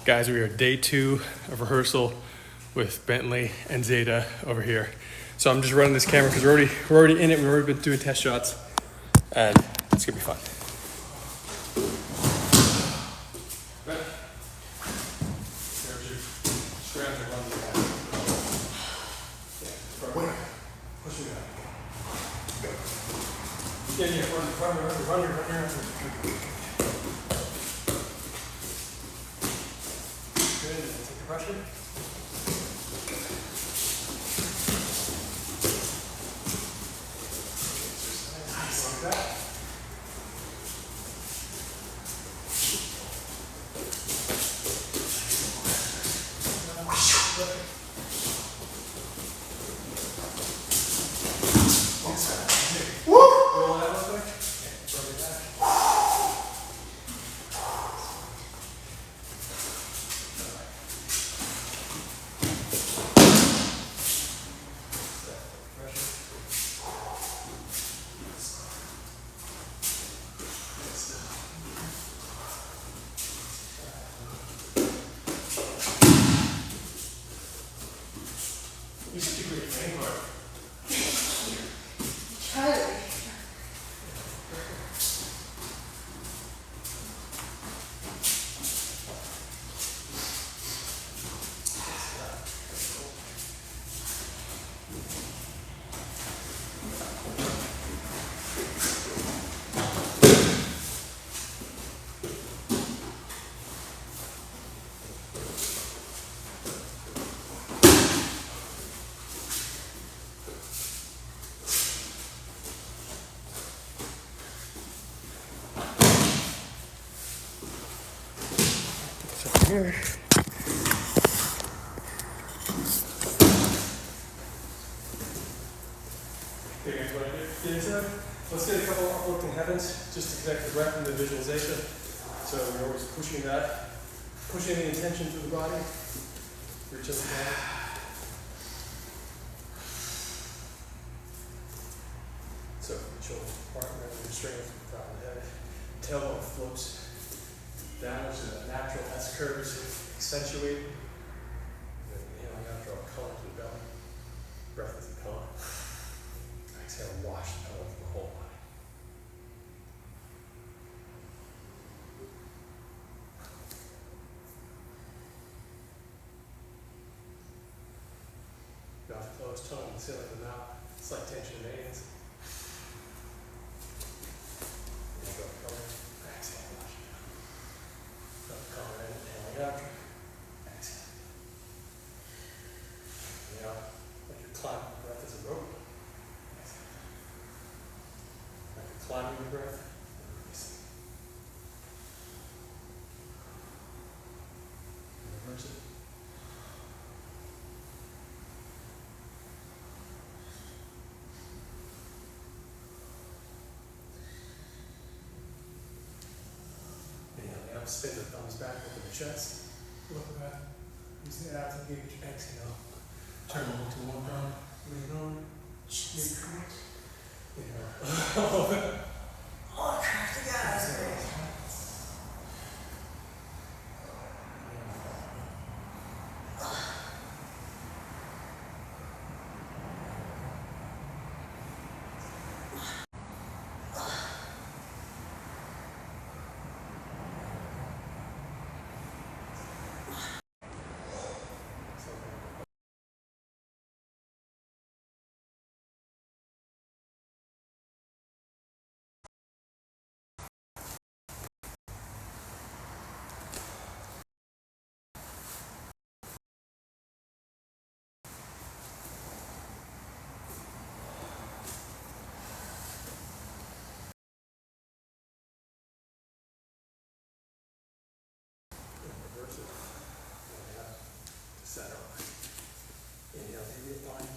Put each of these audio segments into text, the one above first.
Guys, we are day 2 of rehearsal with Bentley and Zeda over here. So I'm just running this camera because we're already in it. We've already been doing test shots, and it's gonna be fun. Yeah, run. Good, take the pressure. Nice, like that. Woo! Roll that real quick. Okay, rub it back. You're such a great framework. Try Here. Let's get a couple of uplifting heavens just to connect the breath and the visualization. So we're always pushing the intention through the body. Reach up and down. So shoulder partner and strength from the top of the head. Tailbone floats downwards to the natural S curves, accentuate. Then inhaling out, draw color to the belly. Breath is the color. Exhale, wash the color from the whole body. Mouth closed, tongue concealing the mouth. Slight tension in the hands. Draw color. Exhale, wash it down. Draw color in, inhaling out. Exhale. Inhaling out. Like you're climbing the breath as a rope. Like you're climbing the breath and releasing. Reverse it. Inhaling out, spin the thumbs back, open the chest. Look back. Use the abs, engage, exhale. Turn over to one arm. Lean on. Oh, crap, the guys. Reverse it. Inhale to center line. Inhale, immediate line.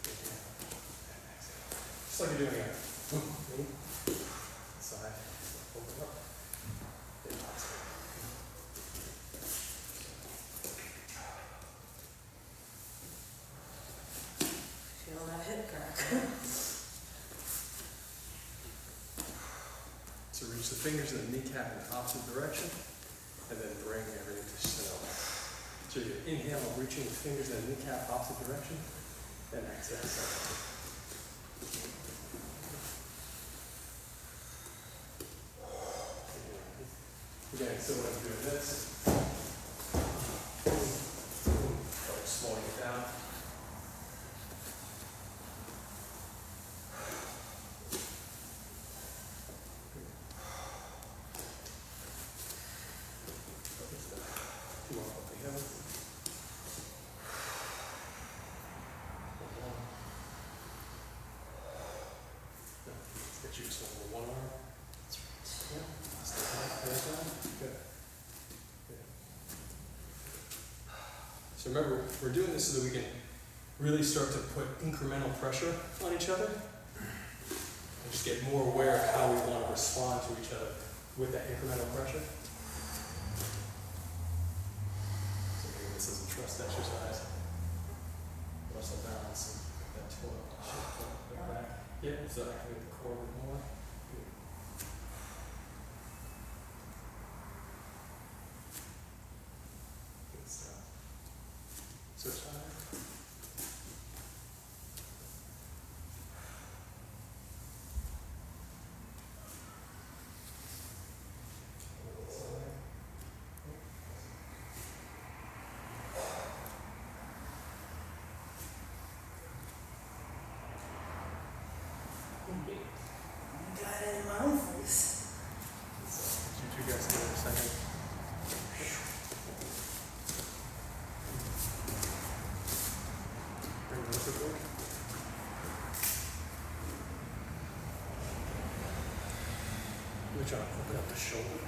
Inhale and exhale. Just like you're doing it. Side. Open up. Relax. Feel that hip crack. So reach the fingers in the kneecap in the opposite direction. and then bring everything to center. So you inhale, reaching the fingers in the kneecap opposite direction, then exhale. Again, so when I'm doing this, slowing it down. Get you just over one arm. Yeah. Good. So remember, we're doing this so that we can really start to put incremental pressure on each other and just get more aware of how we want to respond to each other with that incremental pressure. So maybe this is a trust exercise. Muscle balance and that toe back. Yeah, so activate the core a bit more. Good stuff. Switch side. Got it in my own face. You two guys together a second. Bring it over quick. Really try to open up the shoulder.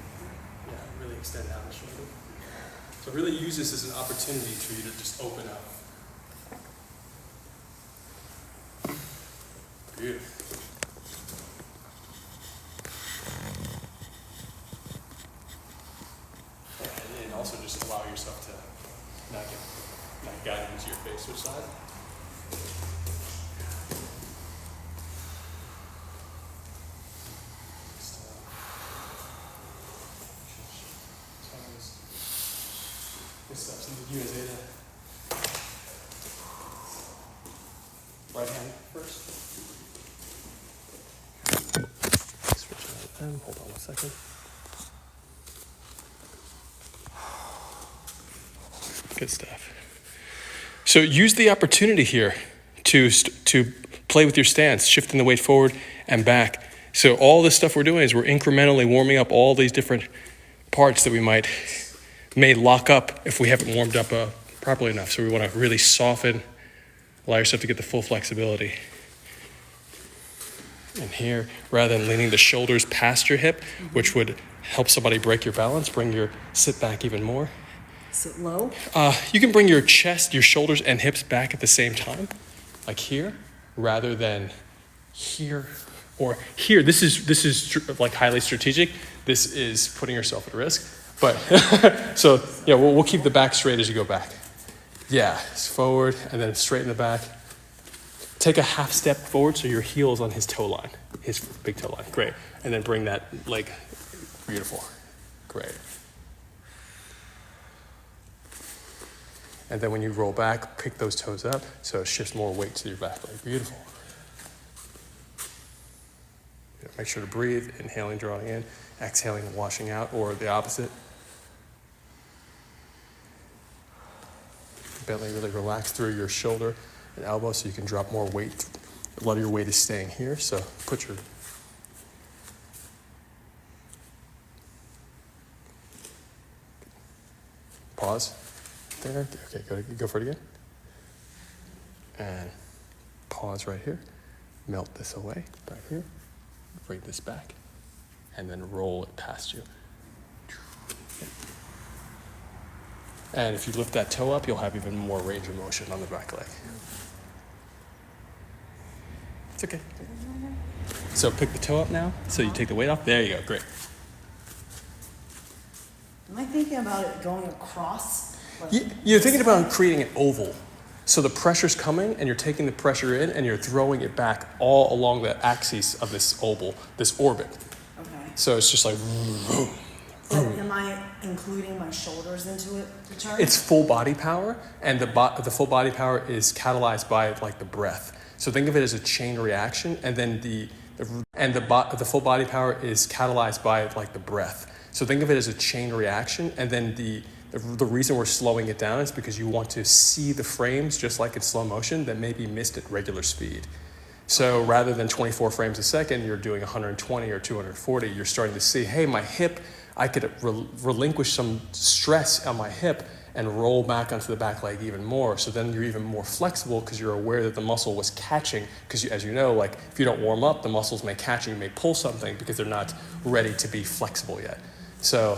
Yeah, really extend out the shoulder. So really use this as an opportunity for you to just open up. Beautiful. And also just allow yourself to not guide into your face. Which side? Good stuff. So you and Zeda. Right hand first. Switch out and hold on a second. Good stuff. So use the opportunity here to play with your stance, shifting the weight forward and back. So all this stuff we're doing is we're incrementally warming up all these different parts that we may lock up if we haven't warmed up properly enough. So we want to really soften, allow yourself to get the full flexibility. And here, rather than leaning the shoulders past your hip, which would help somebody break your balance, bring your sit back even more. Sit low. You can bring your chest, your shoulders, and hips back at the same time, like here, rather than here or here. This is like highly strategic. This is putting yourself at risk. But so yeah, we'll keep the back straight as you go back. Yeah, it's forward and then straighten the back. Take a half step forward so your heel is on his toe line, his big toe line. Great, and then bring that leg. Beautiful. Great. And then when you roll back, pick those toes up so it shifts more weight to your back leg. Beautiful. Make sure to breathe, inhaling, drawing in, exhaling, washing out, or the opposite. Bentley, really relax through your shoulder and elbow so you can drop more weight. A lot of your weight is staying here, so put your pause. There. Okay, go for it again. And pause right here. Melt this away, back here. Bring this back. And then roll it past you. And if you lift that toe up, you'll have even more range of motion on the back leg. It's okay. So pick the toe up now. So you take the weight off. There you go, great. Am I thinking about it going across? You're thinking about creating an oval. So the pressure's coming and you're taking the pressure in and you're throwing it back all along the axis of this oval, this orbit. Okay. So it's just like, But am I including my shoulders into it to turn? It's full body power, and the full body power is catalyzed by like the breath. So think of it as a chain reaction, and then the full body power is catalyzed by like the breath. So think of it as a chain reaction, and then the reason we're slowing it down is because you want to see the frames just like in slow motion that may be missed at regular speed. So rather than 24 frames a second, you're doing 120 or 240. You're starting to see, hey, my hip, I could relinquish some stress on my hip and roll back onto the back leg even more. So then you're even more flexible because you're aware that the muscle was catching. Because as you know, like if you don't warm up, the muscles may catch and you may pull something because they're not ready to be flexible yet. So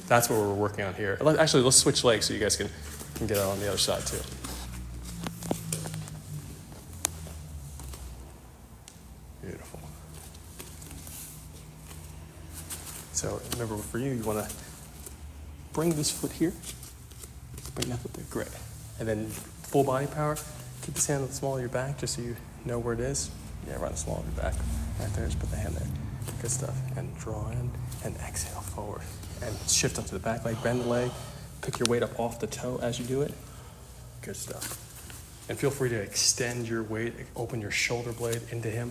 that's what we're working on here. Actually, let's switch legs so you guys can get out on the other side too. Beautiful. So remember, for you, you want to bring this foot here. Bring that foot there, great. And then full body power. Keep this hand on the small of your back just so you know where it is. Yeah, right on the small of your back. Right there, just put the hand there. Good stuff. And draw in and exhale forward. And shift onto the back leg, bend the leg. Pick your weight up off the toe as you do it. Good stuff. And feel free to extend your weight, open your shoulder blade into him.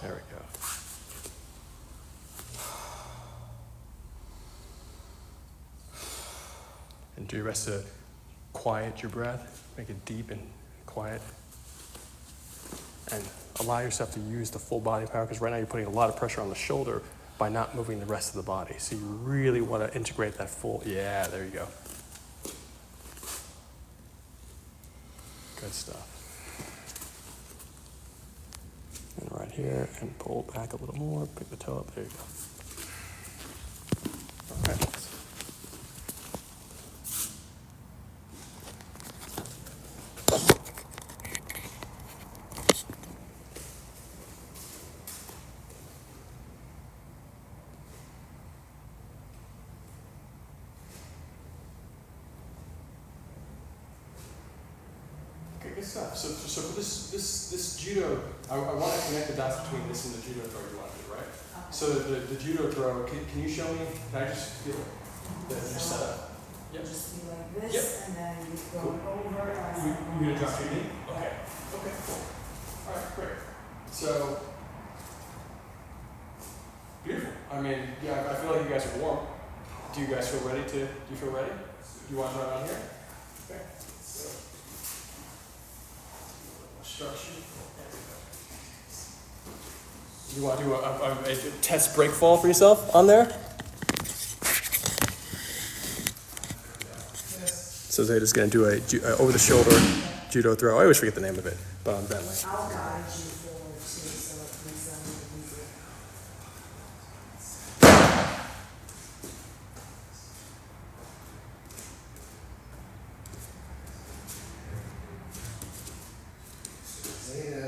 There we go. And do your best to quiet your breath, make it deep and quiet. And allow yourself to use the full body power, because right now you're putting a lot of pressure on the shoulder by not moving the rest of the body. So you really want to integrate that full, yeah, there you go. Good stuff. And right here, and pull back a little more, pick the toe up, there you go. All right. Good stuff. So for this judo, I want to connect the dots between this and the judo throw you want to do, right? Okay. So the judo throw, can you show me? Can I just feel the setup? Yep. Just be like this, Yep. and then you go Cool. over. You gonna drop your knee? Okay. Okay. Cool. All right. Great. So beautiful. I mean, yeah, I feel like you guys are warm. Do you guys feel ready to? Do you feel ready? You want to try it on here? Okay. So. Structure. You want to do a test break fall for yourself on there? So Zeda's going to do a over-the-shoulder judo throw. I always forget the name of it, but on Bentley. I'll guide you forward too, so it makes it a little easier. Zeda,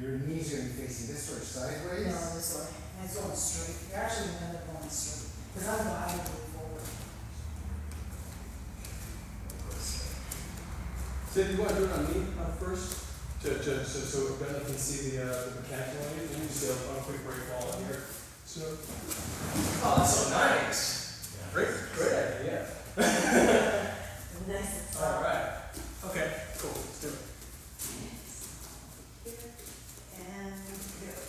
your knees are going to be facing this way sideways. No, this way. And it's going straight. You're actually going to end up going straight. Because I'm guiding you forward. So do you want to do it on me first? So Bentley can see the mechanical on you? Let me just do a quick break fall on here. So, oh, that's so nice. Yeah. Great idea. Nice. All right. Okay, cool. Let's do it. And here.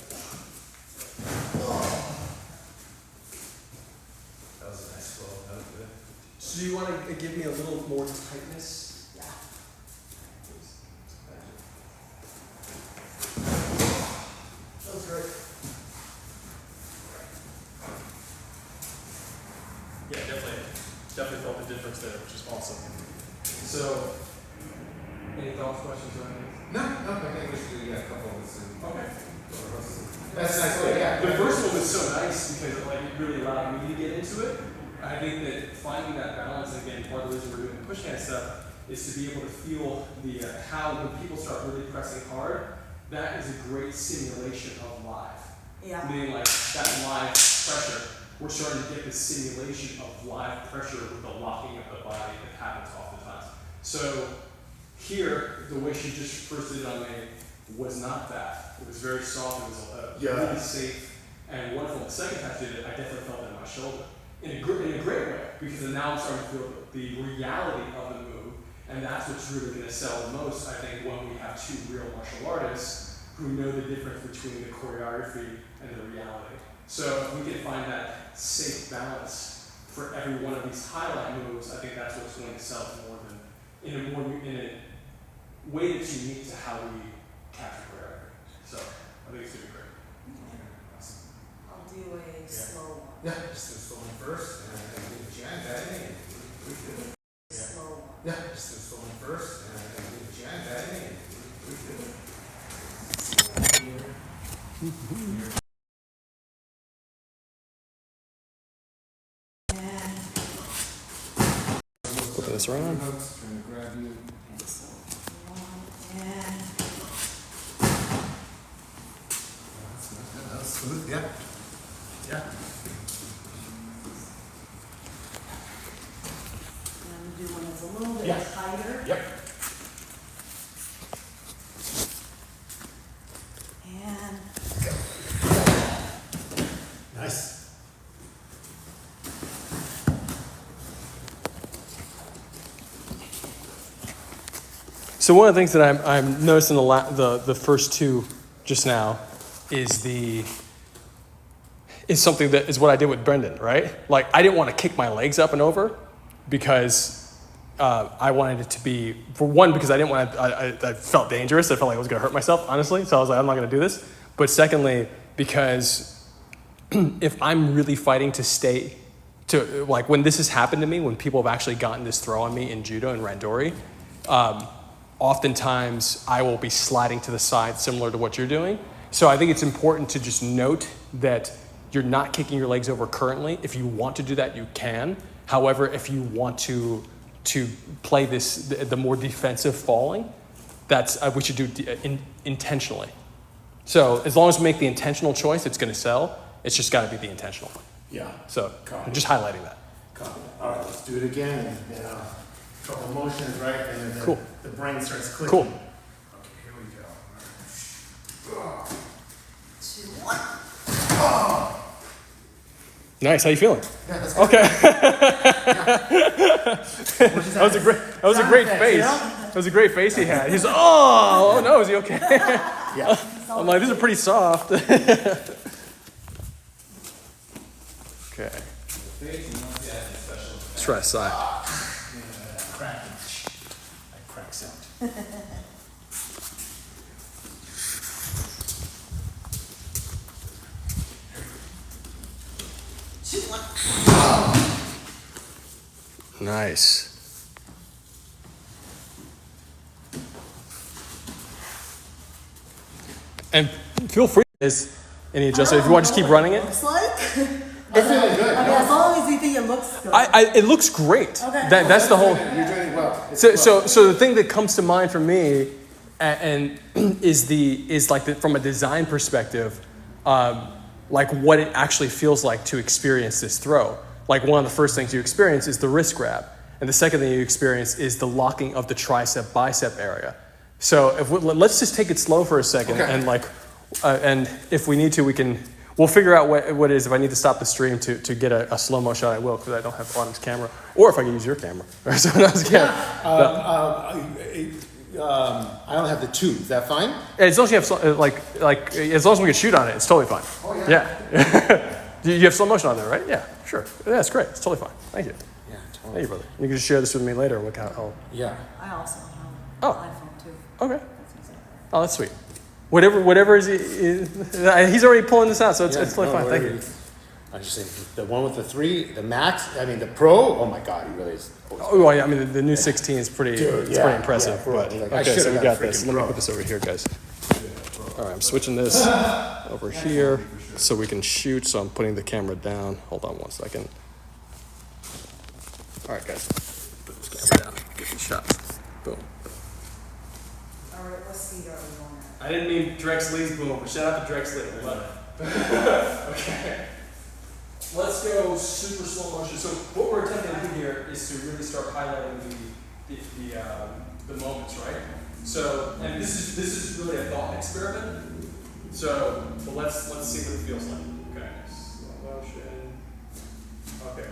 That was a nice flow. That was good. So you want to give me a little more tightness? Yeah. That was great. Yeah, definitely felt the difference there, which is awesome. So, any thoughts, questions, or anything? No, I think we should do a couple of this. Okay. That's nice. Yeah. The first one was so nice because it really allowed me to get into it. I think that finding that balance, and again, part of the reason we're doing the push hand stuff, is to be able to feel the how when people start really pressing hard, that is a great simulation of live. Yeah. Meaning like that live pressure, we're starting to get the simulation of live pressure with the locking of the body that happens oftentimes. So here, the way she just first did it on me was not that. It was very soft, it was really safe and wonderful. The second time I did it, I definitely felt it in my in a great way, because now I'm starting to feel the reality of the move, and that's what's really going to sell the most, I think, when we have two real martial artists who know the difference between the choreography and the reality. So if we can find that safe balance for every one of these highlight moves, I think that's what's going to sell more than in a way that's unique to how we capture choreography. So I think it's going to be great. I'll do a slow one. Yeah, just do slow one first, and then do Jen, batting, and Slow one. yeah, just do slow one first, and then do Jen, batting, and Flip this around. hooks, trying to grab you. And That's smooth, yeah. Yeah. I'm gonna do one that's a little bit Yeah. tighter. Yep. And Nice. So one of the things that I'm noticing the first two just now is something that is what I did with Brendan, right? Like I didn't want to kick my legs up and over because I wanted it to be, for one, because I didn't want to, I felt dangerous. I felt like I was going to hurt myself, honestly. So I was like, I'm not going to do this. But secondly, because if I'm really fighting to stay, to like when this has happened to me, when people have actually gotten this throw on me in judo and randori, oftentimes I will be sliding to the side similar to what you're doing. So I think it's important to just note that you're not kicking your legs over currently. If you want to do that, you can. However, if you want to play the more defensive falling, that's we should do intentionally. So as long as we make the intentional choice, it's going to sell. It's just got to be the intentional one. Yeah. So Copy. I'm just highlighting that. Copy. All right, let's do it again, and then couple motions, right, and then Cool. the brain starts clicking. Cool. Okay, here we go. All right. 2, 1. Nice. How you feeling? Yeah, that's good. Okay. That was a great face. That was a great face he had. He's oh no, is he okay? Yeah. I'm like, this is pretty soft. Okay. Let's try a side. Cracking. Like crack sound. Nice. And feel free is any adjustment if you want to just keep running it. Looks like. I'm feeling good. I mean, as long as you think it looks good. It looks great. Okay. That's the whole. You're doing it well. It's So the thing that comes to mind for me, and is from a design perspective, like what it actually feels like to experience this throw. Like one of the first things you experience is the wrist grab, and the second thing you experience is the locking of the tricep bicep area. So let's just take it slow for a second, Okay. and if we need to, we'll figure out what it is. If I need to stop the stream to get a slow-mo shot, I will, because I don't have Autumn's camera. Or if I can use your camera or someone else's camera. I only have the 2. Is that fine? As long as you have, as long as we can shoot on it, it's totally fine. Oh, yeah. Yeah. You have slow motion on there, right? Yeah, sure. Yeah, that's great. It's totally fine. Thank you. Yeah, totally. Thank you, brother. You can just share this with me later. Yeah. I also have Oh. an iPhone too. Okay. That's exactly. Oh, that's sweet. Whatever is he's already pulling this out, so it's totally fine. Thank you. I just think the one with the 3, the max, I mean the pro, oh my god, he really is. Oh, well, yeah, I mean, the new 16 is pretty, Dude, it's yeah, pretty impressive. yeah, bro. But Like, I okay, so should've we got got this. freaking Let me pro. put this over here, guys. All right, I'm switching this over here so we can shoot. So I'm putting the camera down. Hold on one second. All right, guys. Put this camera down. Get these shots. Boom. All right, what speed are we going at? I didn't mean Drex Lee's boom, but shout out to Drex Lee. I love it. Okay. Let's go super slow motion. So what we're attempting to do here is to really start highlighting the moments, right? So, and this is really a thought experiment. So let's see what it feels like. Okay. Slow motion. Okay.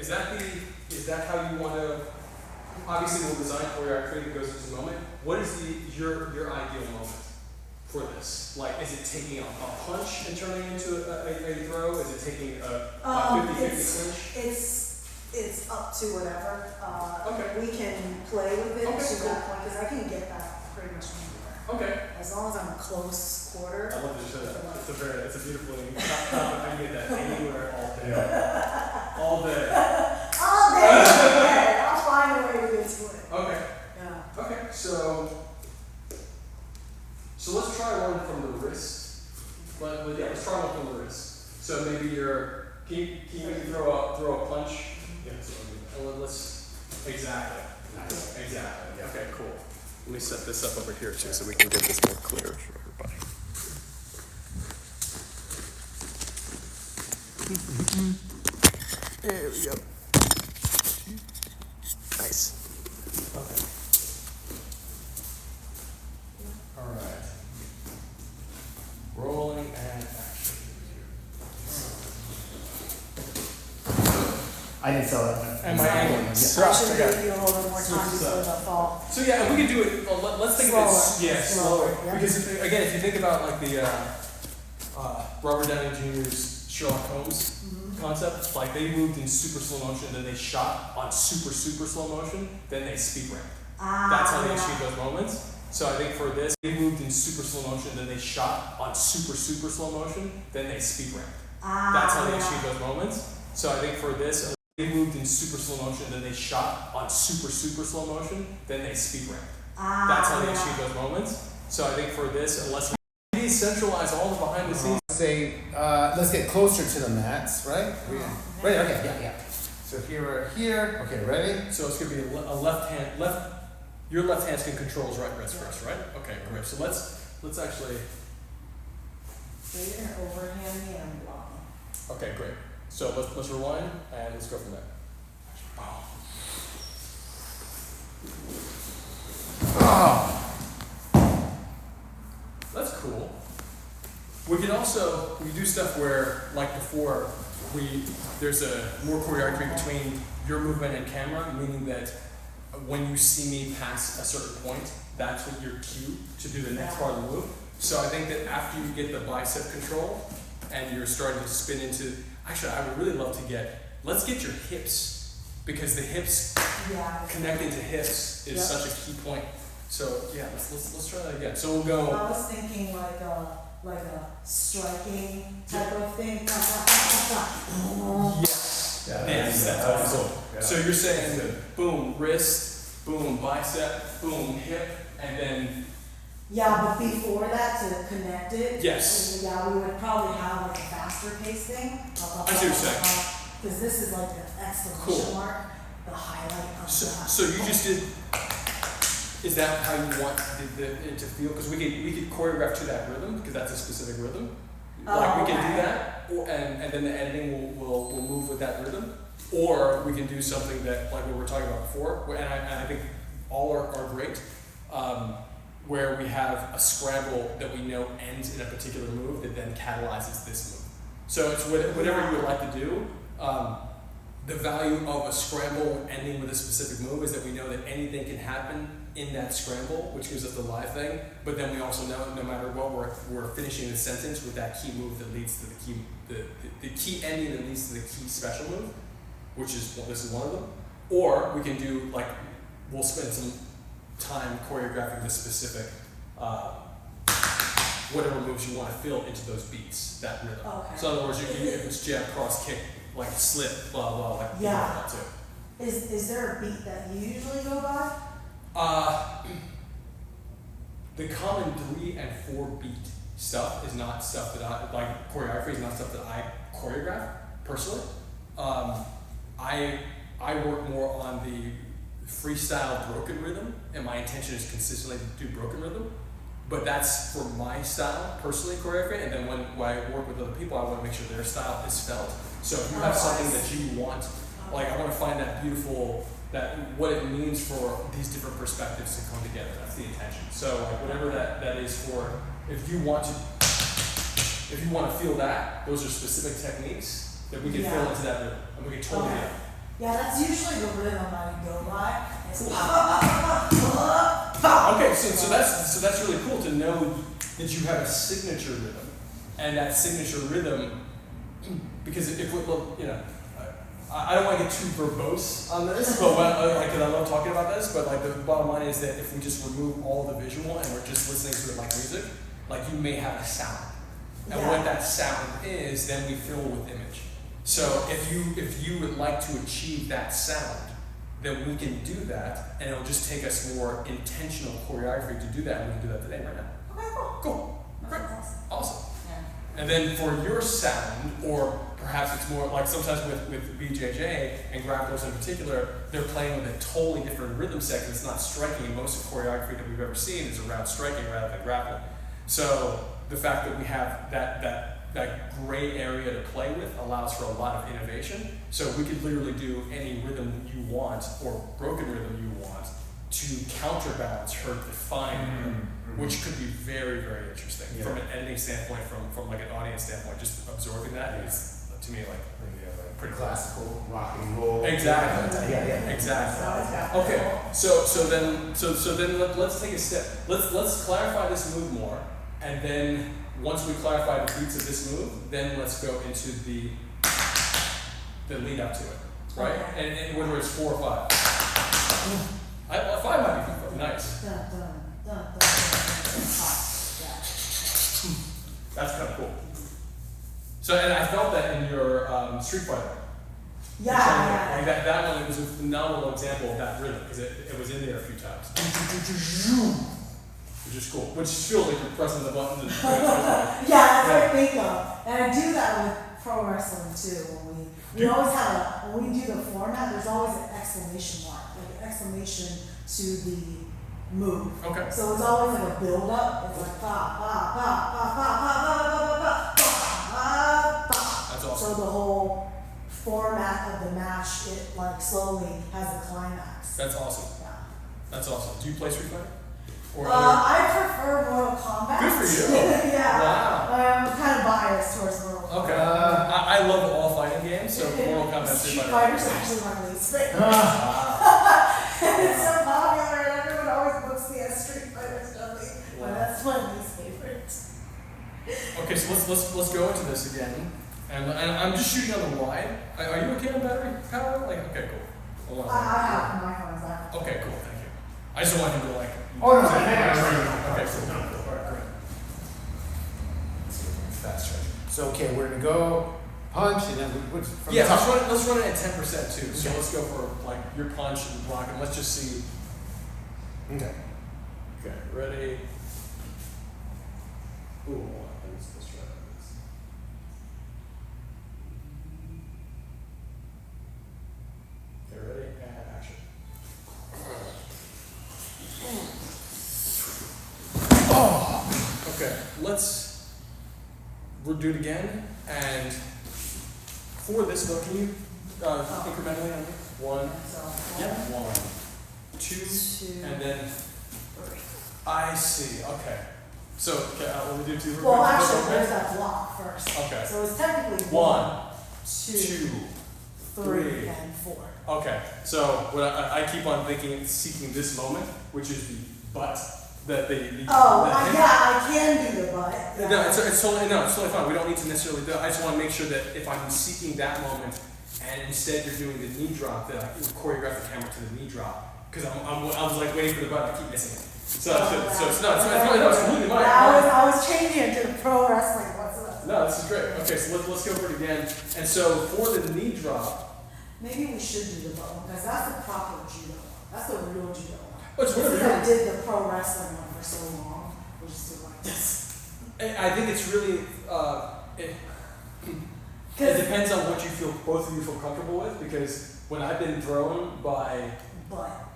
Is that how you want to? Obviously, we'll design choreography that goes into the moment. What is your ideal moment for this? Like, is it taking a punch and turning into a throw? Is it taking a 50-50 clinch? It's up to whatever. Okay. We can play with it Okay, to cool. that point, because I can get that pretty much anywhere. Okay. As long as I'm close quarter. I love that you said that. It's a beautiful thing. I get that anywhere all day. All day. All day, yeah, I'll find a way to get to it. Okay. Yeah. Okay. So let's try one from the wrist. Let's try one from the wrist. So maybe can you maybe throw a punch? Yeah. Let's exactly. Nice. Exactly. Yeah. Okay. Cool. Let me set this up over here too, so we can get this more clear for everybody. There we go. Nice. Okay. All right. Rolling and action. I didn't sell that. And my angling. I should give you a little bit more time before the fall. So yeah, we can do it. Let's think of it. Slower. Yeah. Because again, if you think about like the Robert Downey Jr.'s Sherlock Holmes concept, like they moved in super slow motion, then they shot on super slow motion, then they speed ramped. That's how they achieve those moments. So I think for this, they moved in super slow motion, then they shot on super slow motion, then they speed ramped. That's how they achieve those moments. So I think for this, they moved in super slow motion, then they shot on super slow motion, then they speed ramped. That's how they achieve those moments. So I think for this, unless we decentralize all the behind the scenes. Say, let's get closer to the mats, right? Ready? Okay, yeah. So here we're here. Okay, ready? So it's gonna be a left hand, your left hand can control his right wrist first, right? Okay, great. So let's actually. So you're gonna overhand me and I'm blocking. Okay, great. So let's rewind and let's go from there. Oh. That's cool. We can do stuff where, like before, there's a more choreography between your movement and camera, meaning that when you see me pass a certain point, that's what your cue to do the next part of the move. So I think that after you get the bicep control and you're starting to spin into, actually I would really love to let's get your hips, because the hips, connecting to hips is such a key point. So yeah, let's try that again. So we'll go. I was thinking like a striking type of thing. Yes. Yes, that's awesome. Yeah. So you're saying boom, wrist, boom, bicep, boom, hip, and then. Yeah, but before that, to connect it. Yes. Yeah, we would probably have like a faster pace thing. I see what you're saying. Because this is like the exclamation mark, the highlight of that. So you just did. Is that how you want it to feel? Because we could choreograph to that rhythm, because that's a specific rhythm. Like we can do that, and then the editing will move with that rhythm. Or we can do something that, like what we were talking about before, and I think all are great, where we have a scramble that we know ends in a particular move that then catalyzes this move. So it's whatever you would like to do. The value of a scramble ending with a specific move is that we know that anything can happen in that scramble, which gives us the live thing. But then we also know no matter what, we're finishing the sentence with that key move that leads to the key ending that leads to the key special move, which is this is one of them. Or we can do we'll spend some time choreographing the specific whatever moves you want to fill into those beats, that rhythm. Okay. So in other words, if it's jab, cross, kick, like slip, blah blah, like Yeah. that too. Is there a beat that you usually go by? The common 3 and 4 beat stuff is not stuff that choreography is not stuff that I choreograph personally. I work more on the freestyle broken rhythm, and my intention is consistently to do broken rhythm. But that's for my style personally choreography, and then when I work with other people, I want to make sure their style is felt. So if you have something that you want, I want to find that beautiful, what it means for these different perspectives to come together. That's the intention. So whatever that is for, if you want to feel that, those are specific techniques that we can fill into that rhythm, and we can totally do. Yeah, that's usually the rhythm I would go by. It's Okay, so that's really cool to know that you have a signature rhythm, and that signature rhythm, because if we, well, you know, I don't want to get too verbose on this, but because I love talking about this, but like the bottom line is that if we just remove all the visual and we're just listening to it like music, like you may have a sound, and what that sound is, then we fill with image. So if you would like to achieve that sound, then we can do that, and it'll just take us more intentional choreography to do that, and we can do that today right now. Okay, cool. Cool. Great. Awesome. Yeah. And then for your sound, or perhaps it's more like sometimes with BJJ and grapplers in particular, they're playing with a totally different rhythm set because it's not striking, and most of choreography that we've ever seen is around striking rather than grappling. So the fact that we have that gray area to play with allows for a lot of innovation. So we could literally do any rhythm you want or broken rhythm you want to counterbalance her defined rhythm, which could be very, very interesting from an editing standpoint, from like an audience standpoint. Just absorbing that is, to me, like pretty classical rock and roll. Exactly. Yeah. Exactly. Okay. So then let's take a step. Let's clarify this move more, and then once we clarify the beats of this move, then let's go into the lead up to it, right? Okay. And whether it's 4 or 5. 5 might be nice. Dun, dun, dun, dun, dun, dun. That's kind of cool. So, and I felt that in your Street Fighter. Yeah. Like that one, it was a phenomenal example of that rhythm because it was in there a few times. Which is cool. Which feels like you're pressing the buttons and Yeah, that's what I think of. And I do that with pro wrestling too. When we always have when we do the format, there's always an exclamation mark, like an exclamation to the move. Okay. So it's always like a build up. It's like ba ba ba ba ba ba ba ba ba ba ba. That's awesome. So the whole format of the match, it like slowly has a climax. That's awesome. Yeah. That's awesome. Do you play Street Fighter? Or I prefer Mortal Kombat. Good for you. Yeah. Wow. I'm kind of biased towards Mortal Kombat. Okay. I love all fighting games, so Mortal Kombat Street Street Fighter's Fighter. actually my least favorite. It's so popular and everyone always books me as Street Fighter's dummy. But that's my least favorite. Okay, so let's go into this again, and I'm just shooting on the wide. Are you okay on battery power? Like, okay, cool. Hold on. I have my phone's back. Okay, cool. Thank you. I just don't want him to like. Oh, no, Okay, no, cool. All right, great. Fast charge. So okay, we're gonna go punch and then from Yeah, the top. let's run it at 10% too. So let's go for like your punch and block, and let's just see. Okay. Okay, ready. Ooh, let's try this. Okay, ready? And action. Okay, we'll do it again. And for this though, can you incrementally on me? 1, yeah, 1, 2, and then I see. Okay. So will we do 2? Well, actually, there's that block first. Okay. So it's technically 1, 2, 2, 3, and 4. Okay, so what I keep on thinking, seeking this moment, which is the butt, the I can do the butt. Yeah. No, it's totally fine. We don't need to necessarily do it. I just want to make sure that if I'm seeking that moment, and instead you're doing the knee drop, that I choreograph the camera to the knee drop, because I was like waiting for the butt, I keep missing it. So it's completely mine. I was changing it to pro wrestling. What's up? No, this is great. Okay, so let's go for it again. And so for the knee drop. Maybe we should do the butt one, because that's the proper judo one. That's the real judo one. It's whatever Since you I did the pro wrestling one for so long, we'll just do it like this. I think it's really, it depends on what you feel, both of you feel comfortable with, because when I've been thrown by, Butt.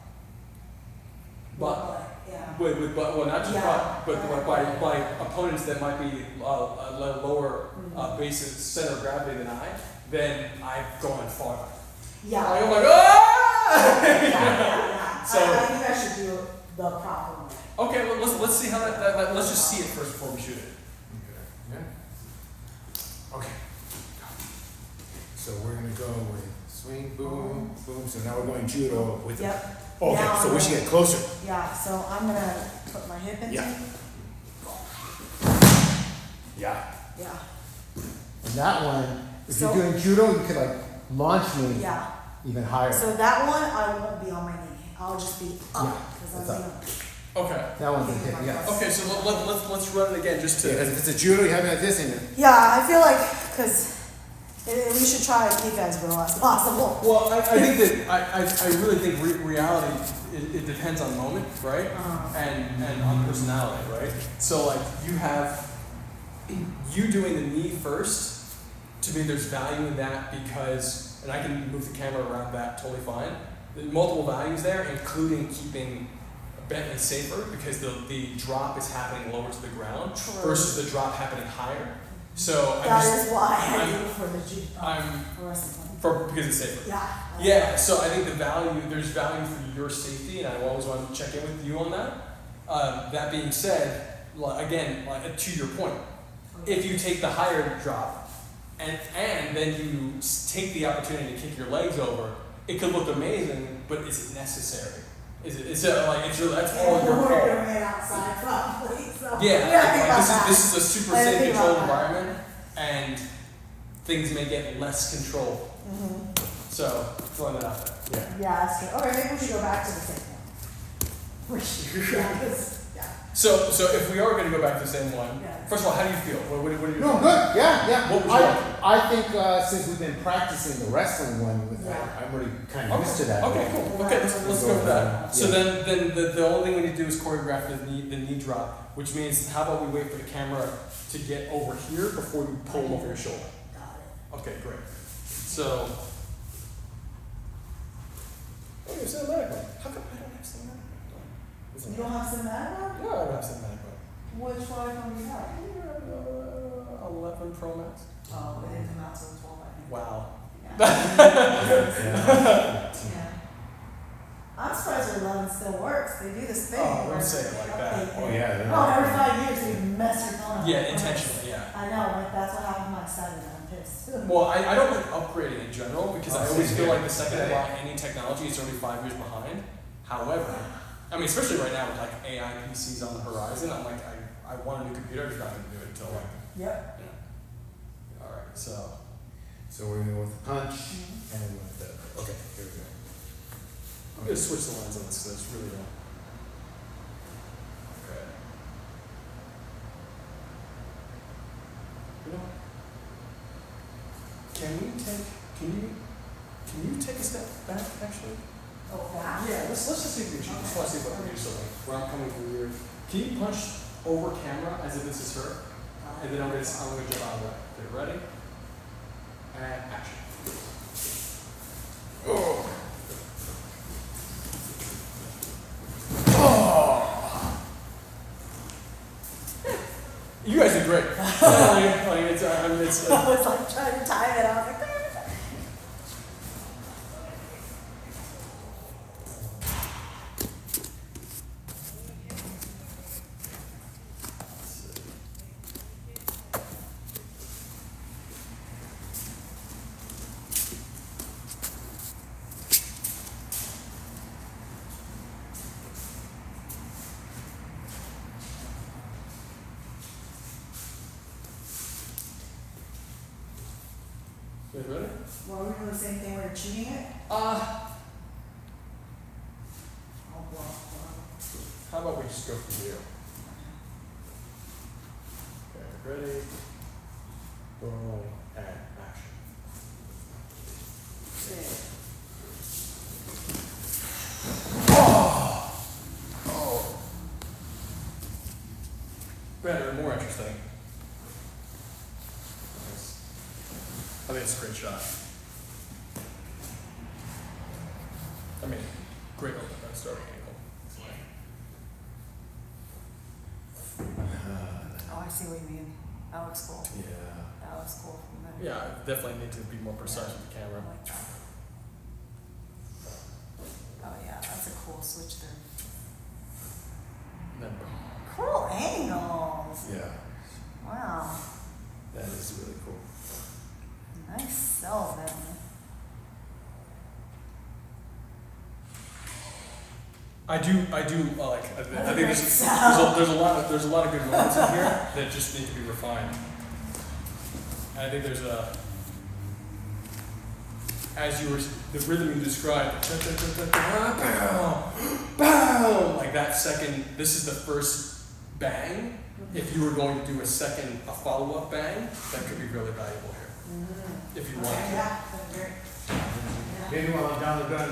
Yeah. with well, not just Yeah. but by opponents that might be a lower base of center of gravity than then I've gone farther. Yeah. Like, I'm like, ah! Yeah. So I think I should do the proper one. okay, well, let's see how that let's just see it first before we shoot it. Okay. So we're gonna go with swing, boom, Boom. So now we're going judo with Yep. the. Okay, Now so we I'm should gonna- get closer. Yeah, so I'm gonna put my hip into. Yeah. Yeah. Yeah. And that one, if So- you're doing judo, you could like launch me Yeah. even higher. So that one, I won't be on my knee. I'll just be up Yeah, because that's I'm up. gonna. Okay. that one's a hip, yeah. Okay, so let's run it again just to. Because if it's a judo, you have it like this in it. Yeah, I feel like because we should try to keep as real as possible. Well, I think that I really think reality it depends on moment, right? And on personality, right? So like you doing the knee first. To me, there's value in that because, and I can move the camera around that totally fine. There's multiple values there, including keeping Bentley safer because the drop is happening lower to the ground True. versus the drop happening higher. So That is why I I'm- do it for the G. I'm For wrestling. because it's safer. Yeah. Yeah, so I think there's value for your safety, and I always want to check in with you on that. That being said, again, to your point, if you take the higher drop and then you take the opportunity to kick your legs over, it could look amazing, but is it necessary? Is it? That's all your We're fault. doing it outside probably. So Yeah, we gotta think about that. this is a super I didn't safe think controlled about that. environment, and things may get less controlled. So throwing that out there. Yeah, that's true. Okay, maybe we should go back to the same one. Yeah, 'cause- yeah. So if we are going to go back to the same one, Yeah. first of all, how do you feel? What do you? No, good. Yeah. What would you like? I think since we've been practicing the wrestling one, I'm already kind of used to that. Okay, cool. Okay, let's go with that. So Yeah. then the only thing we need to do is choreograph the knee drop, which means how about we wait for the camera to get over here before you pull them over your shoulder? Got it. Okay, great. So. Oh, you're cinematic one. How come I don't have cinematic one? You don't have cinematic one? No, I don't have cinematic one. Which one do you have? 11 Pro Max. Oh, it didn't come out till 12, I think. Wow. Yeah. Yeah. I'm surprised your 11 still works. They do this thing. Oh, where don't say it like they that. update Oh it. yeah. they're Oh, not- every 5 years they mess your phone up. Yeah, intentionally, yeah. I know, like that's what happened to my son and I'm pissed. Well, I don't like upgrading in general because I Oh, always same feel here. like the second I buy any technology, it's already 5 years behind. However, I mean, especially right now with like AI PCs on the horizon, I'm like, I want a new computer, I'm just not going to do it until like, Yep. all right, so. So we're going with the punch and with the. Okay, here we go. I'm going to switch the lens on this because it's really not. Okay. You know what? Can you take a step back actually? Oh, that? Yeah, let's just see if we can. I just want to see if I can do something. Where I'm coming from here. Can you punch over camera as if this is her? And then I'm gonna jump out of the way. Okay, ready? And action. Oh. You guys did great. It's I was like trying to time it. I was like, You guys ready? well, we're doing the same thing. We're cheating it. Uh, Oh, well. how about we just go from here? Okay, ready? Boom, and action. Better, more interesting. Nice. I think it's a great shot. I mean, great open starting angle. Oh, I see what you mean. That looks cool. Yeah. That looks cool from there. Yeah, I definitely need to be more precise with the camera. I like that. Oh yeah, that's a cool switch through. And then boom. Cool angles. Yeah. Wow. That is really cool. Nice sell, Bentley. I do like. I think there's a lot of good moments in here that just need to be refined. And I think there's as you were the rhythm you described, bow, like that second. This is the first bang. If you were going to do a follow-up bang, that could be really valuable here. If you want to. Yeah, that's great. Maybe while I'm down the gun,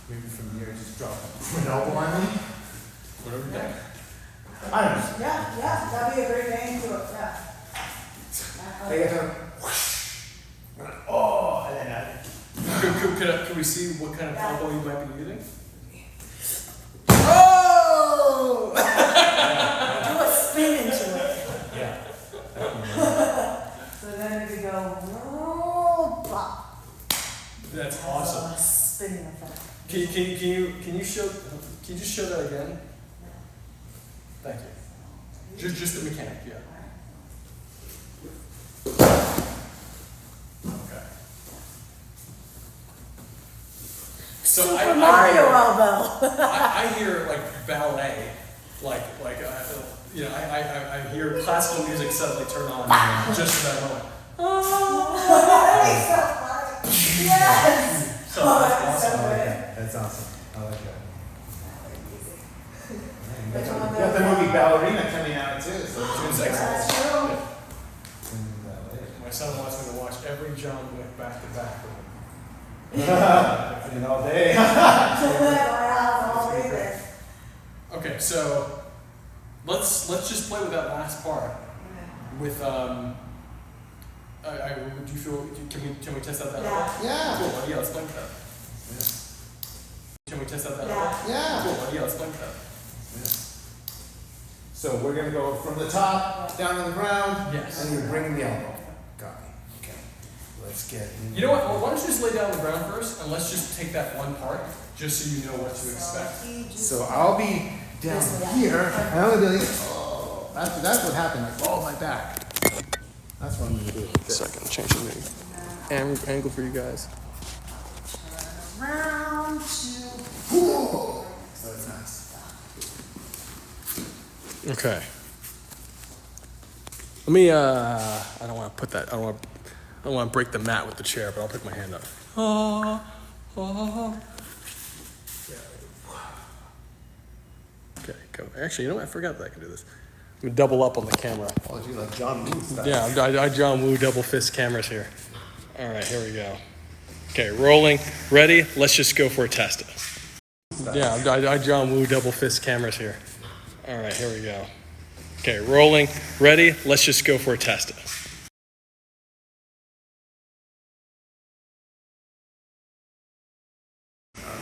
maybe from here just drop an elbow on me. Whatever you think. I don't know. Yeah, that'd be a great name to it, yeah. I get to whoosh. Oh, and then Could we see what kind of elbow you might be using? oh! Do a spin into it. Yeah. So then it could go, oh, bop. That's awesome. A spinning effect. Can you just show that again? Thank you. Just the mechanic, yeah. Okay. So Super Mario elbow. I hear like ballet, I hear classical music suddenly turn on just for that moment. Yes. So Oh, that's that's so awesome. good. That's awesome. I like that. Which one You got the movie Ballerina coming out too, so It's excellent. That's true. My son wants me to watch every John Wick back to back. and all day. Okay, so let's just play with that last part. With would you feel? Can we test out that? Yeah. Yeah. Cool. Yeah, let's play with that. Can we test out that? Yeah. Yeah. Cool. Yeah, let's play with that. So we're gonna go from the top down on the ground. Yes. And you're bringing the elbow. Copy. Okay. Let's get. You know what? Well, why don't you just lay down on the ground first, and let's just take that one part, just so you know what to expect. So I'll be down here. And I'm gonna be like, oh, that's what happened. Like, oh, my back. That's what I'm gonna do. Second, change the angle for you guys. Round two. Oh, that's nice. Okay. Let me. I don't want to put that. I don't want to break the mat with the chair, but I'll pick my hand up. Okay, go. Actually, you know what? I forgot that I can do this. I'm gonna double up on the camera. Oh, you like John Woo style. Yeah, I John Woo double fist cameras here. All right, here we go. Okay, rolling. Ready? Let's just go for a test. Yeah, I John Woo double fist cameras here. All right, here we go. Okay, rolling. Ready? Let's just go for a test.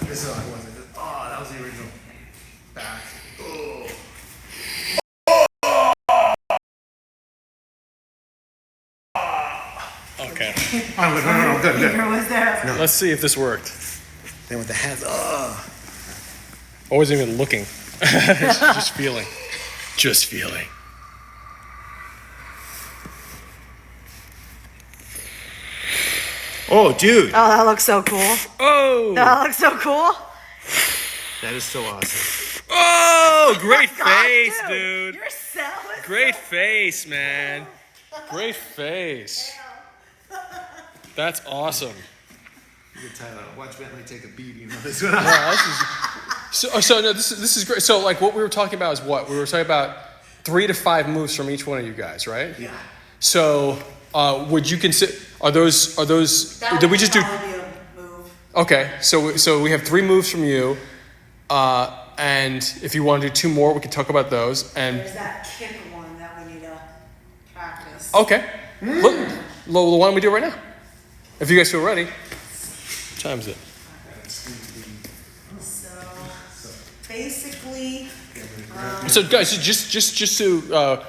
This is what it was. Oh, that was the original back. Oh. Okay. Oh, no, good. Was there? Let's see if this worked. Then with the hands, oh. I wasn't even looking. Just feeling. Just feeling. Oh, dude. Oh, that looks so cool. Oh! That looks so cool. That is so awesome. Oh! Great God, face, dude. Your cell is Great face, man. Great face. That's awesome. You can Tyler, watch Bentley take a beating on this one. Wow, this is great. So like what we were talking about is what? We were talking about 3 to 5 moves from each one of you guys, right? Yeah. So would you consider are those did we just do move. Okay, so we have 3 moves from you. And if you want to do 2 more, we can talk about those. And There's that kick one that we need to practice. okay. Look, why don't we do it right now? If you guys feel ready. What time is it? So basically, So guys, just to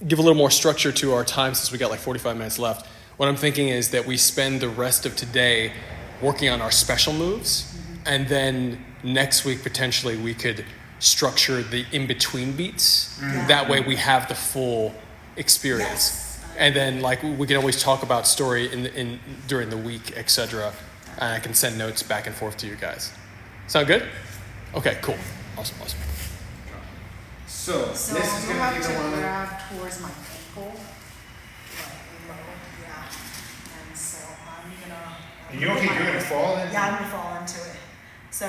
give a little more structure to our time since we got like 45 minutes left, what I'm thinking is that we spend the rest of today working on our special moves, and then next week potentially we could structure the in-between beats. That way we have the full experience. Yes. And then like we can always talk about story in during the week, etc. And I can send notes back and forth to you guys. Sound good? Okay, cool. Awesome. So, So this is you gonna have be to the one that, grab towards my ankle, like low, yeah. And so I'm gonna. and you're gonna fall in? Yeah, I'm gonna fall into it. So,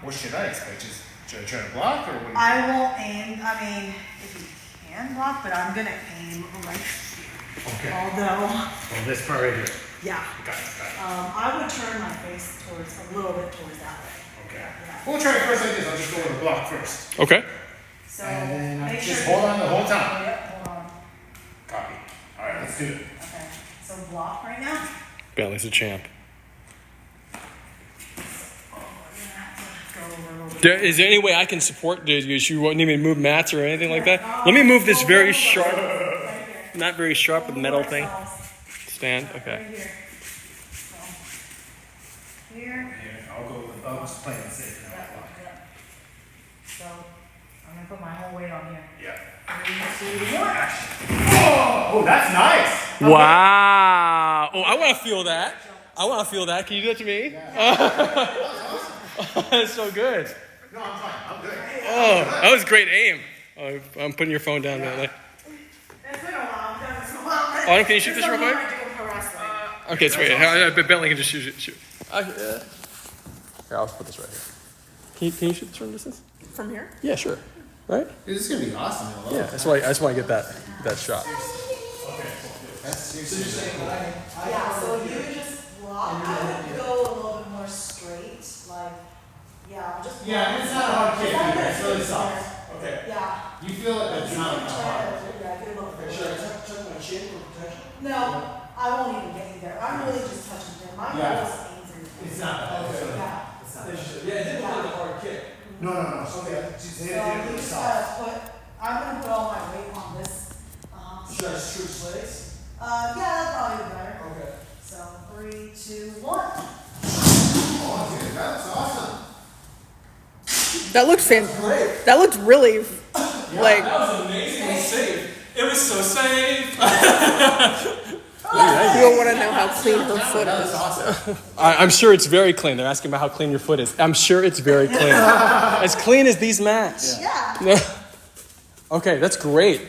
What should I expect? Just trying to block or what? I will aim, I mean, if you can block, but I'm gonna aim right here. Okay. Although, Oh, this part right here. yeah, Got it. I would turn my face towards, a little bit towards that way. Okay. Yeah. We'll try it first like this. I'll just go with the block first. Okay. So, And then make just sure. hold on the whole time. Yep, hold on. Copy. All right, let's do it. Okay, so block right now. Bentley's a champ. Oh, we're gonna have to go over a little bit. Is there any way I can support? Do you want me to move mats or anything like that? Let me move this very sharp, Right here. not very sharp with metal thing. Stand. Right Okay. here. So, here. Yeah, I'll just play it safe now. Yeah. So, I'm gonna put my whole weight on here. Yeah. 3, 2, 1. Oh, that's nice. Wow. Oh, I want to feel that. Can you do that to me? That's so good. No, I'm fine. I'm good. Oh, that was great aim. Oh, I'm putting your phone down, Bentley. It's been a while. It's been a while. Oh, can you shoot this real quick? I do pro wrestling. Okay, sweet. Bentley can just shoot. Here, I'll put this right here. Can you shoot this from distance? From here? Yeah, sure. Right? This is gonna be awesome. I love Yeah, it. that's why I just want to get that shot. So you're saying Yeah, so you would just block. I would go a little bit more straight. Like, yeah, just. Yeah, it's not a hard kick either. It's really soft. Okay. Yeah. You feel it, but it's not hard. Yeah, get a little bit. Should I tuck my chin for protection? No, I won't even get you there. I'm really just touching there. My Yeah. nose aims in. It's not. Okay. Yeah. Yeah, it didn't look like a hard kick. No. Okay. So you just gotta put, I'm gonna put all my weight on this. Should I switch legs? Yeah, that's probably better. Okay. So 3, 2, 1. Oh, dude, that's awesome. That looked Great. That looked really like. That was amazingly safe. It was so safe. You'll want to know how clean her foot That was is. awesome. I'm sure it's very clean. They're asking about how clean your foot is. I'm sure it's very clean. As clean as these mats. Yeah. Okay, that's great.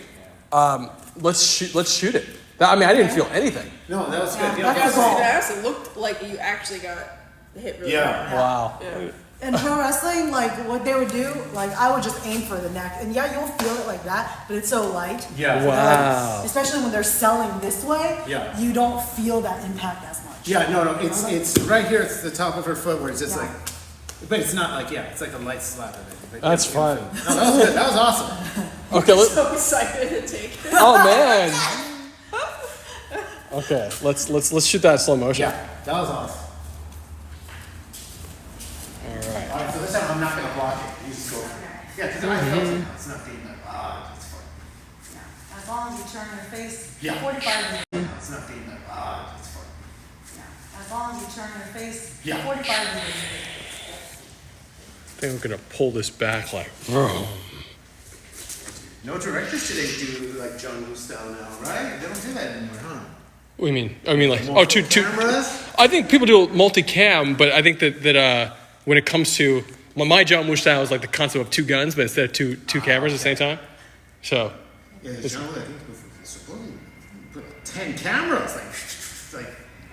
Let's shoot it. I mean, I didn't feel anything. No, that was good. Yeah, That's the goal. it looked like you actually got hit really Yeah. hard. Wow. Yeah. In pro wrestling, like what they would do, like I would just aim for the neck. And yeah, you'll feel it like that, but it's so light. Yeah. Wow. Especially when they're selling this way, Yeah. you don't feel that impact as much. Yeah, no, it's right here. It's the top of her foot where it's just Yeah. like, but it's not like, yeah, it's like a light slap of it. But That's yeah, fun. No, that was good. That was awesome. Okay, So excited to take it. oh man. Okay, let's shoot that in slow motion. Yeah, that was awesome. All right. All right, so this time I'm not gonna block it. You just go. Yeah, because I felt it. It's not being like, it's fun. Yeah. As long as you turn your face Yeah. 45 degrees. It's not being like, it's fun. Yeah. As long as you turn your face Yeah. 45 degrees. I think we're gonna pull this back like. No directors today do like John Woo style now, right? They don't do that anymore, huh? What do you mean? I mean like two. Cameras? I think people do multicam, but I think that when it comes to my John Woo style is like the concept of two guns, but instead of two cameras at the same time. So Yeah, John Woo, I think supposedly put 10 cameras, like.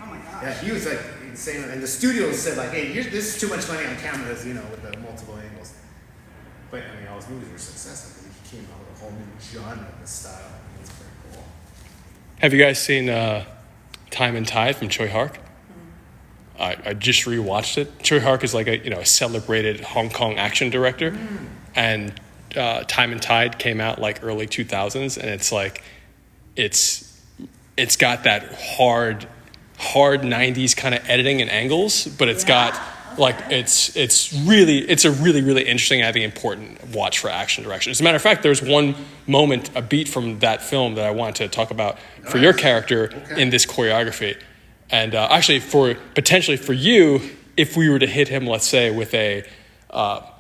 Oh my gosh. Yeah, he was like insane, and the studio said like, "Hey, this is too much money on cameras, you know, with the multiple angles." But I mean, all his movies were successful because he came out with a whole new genre of this style. It's pretty cool. have you guys seen Time and Tide from Choi Hark? I just rewatched it. Choi Hark is like a celebrated Hong Kong action director, and Time and Tide came out like early 2000s, and it's like it's got that hard 90s kind of editing and angles, but it's got like it's a really interesting, I think, important watch for action direction. As a matter of fact, there's one moment, a beat from that film that I wanted to talk about for your character in this choreography. And actually, potentially for you, if we were to hit him, let's say, with a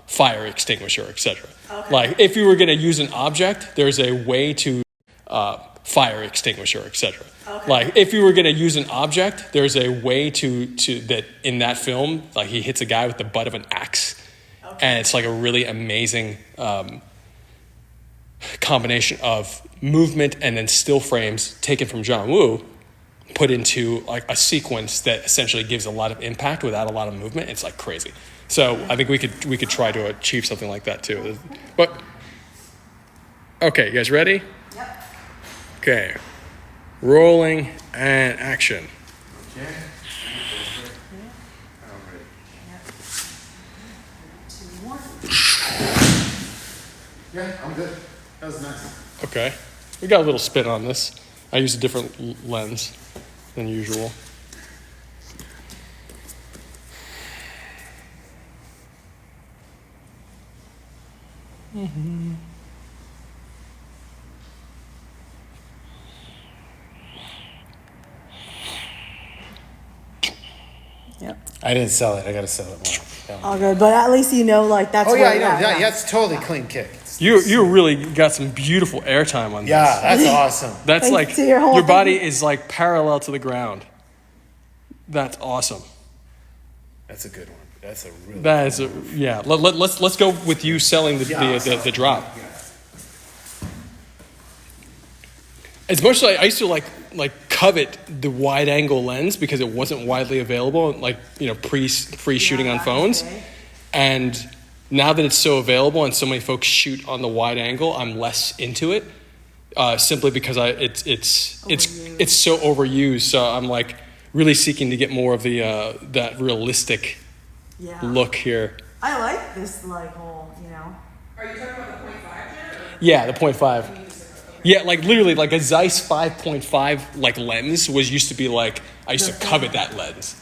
fire extinguisher, etc. Okay. Like, if you were going to use an object, there's a way to fire extinguisher, etc. Okay. Like if you were gonna use an object, there's a way to that in that film. Like he hits a guy with the butt of an axe, and it's like a really amazing combination of movement and then still frames taken from John Woo, put into like a sequence that essentially gives a lot of impact without a lot of movement. It's like crazy. So I think we could try to achieve something like that too. But okay, you guys ready? Yep. Okay. Rolling and action. Okay. Two more. Yeah, I'm good. That was nice. Okay. We got a little spin on this. I used a different lens than usual. Mm-hmm. Yep. I didn't sell it. I gotta sell it more. All good, but at least you know, like, that's Oh where yeah, I you're know. at Yeah, now. that's totally clean kick. You really got some beautiful airtime on this. Yeah, that's awesome. That's Thanks like to your whole your body thing. is like parallel to the ground. That's awesome. That's a good one. That's a really. That is a, yeah. Let's go with you selling the drop. Yeah. As much as I used to like covet the wide angle lens because it wasn't widely available, like pre shooting on back phones, in the day. and now that it's so available and so many folks shoot on the wide angle, I'm less into it. Simply because it's so overused. So I'm like really seeking to get more of the that realistic Yeah. look here. I like this, like, whole, Are you talking about the 0.5 jet? Yeah, the 0.5. Yeah, like literally, like a Zeiss 5.5 like lens used to be like I used to covet that lens.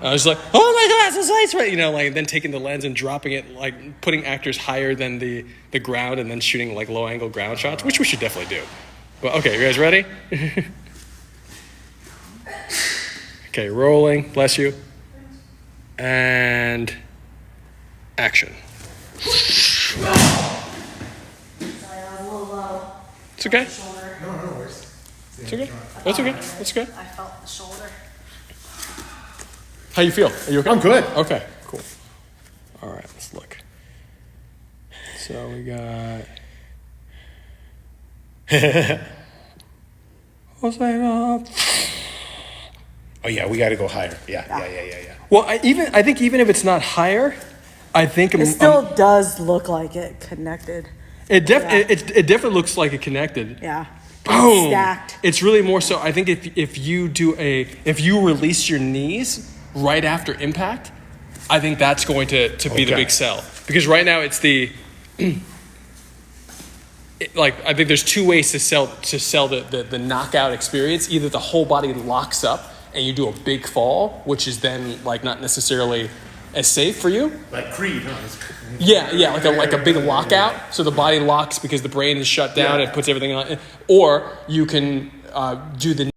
I was like, oh my god, it's a Zeiss, right? Like then taking the lens and dropping it, like putting actors higher than the ground, and then shooting like low angle ground shots, which we should definitely do. Well, okay, you guys ready? Okay, rolling. Bless you. And action. Sorry, I was a little low. It's okay. Shoulder. No, no worries. It's okay. That's okay. That's okay. I felt the shoulder. How you feel? Are you okay? I'm good. Okay, cool. All right, let's look. So we got. Oh yeah, we got to go higher. Yeah. Well, I think even if it's not higher, I think It still does look like it connected. it definitely looks like it connected. Yeah. Boom. Stacked. It's really more so. I think if you release your knees right after impact, I think that's going to be the Okay. big sell. Because right now it's the I think there's two ways to sell the knockout experience. Either the whole body locks up and you do a big fall, which is then like not necessarily as safe for you. Like Creed, huh? Yeah, like a big lockout. So the body locks because the brain is shut down. Yeah. It puts everything on. Or you can do the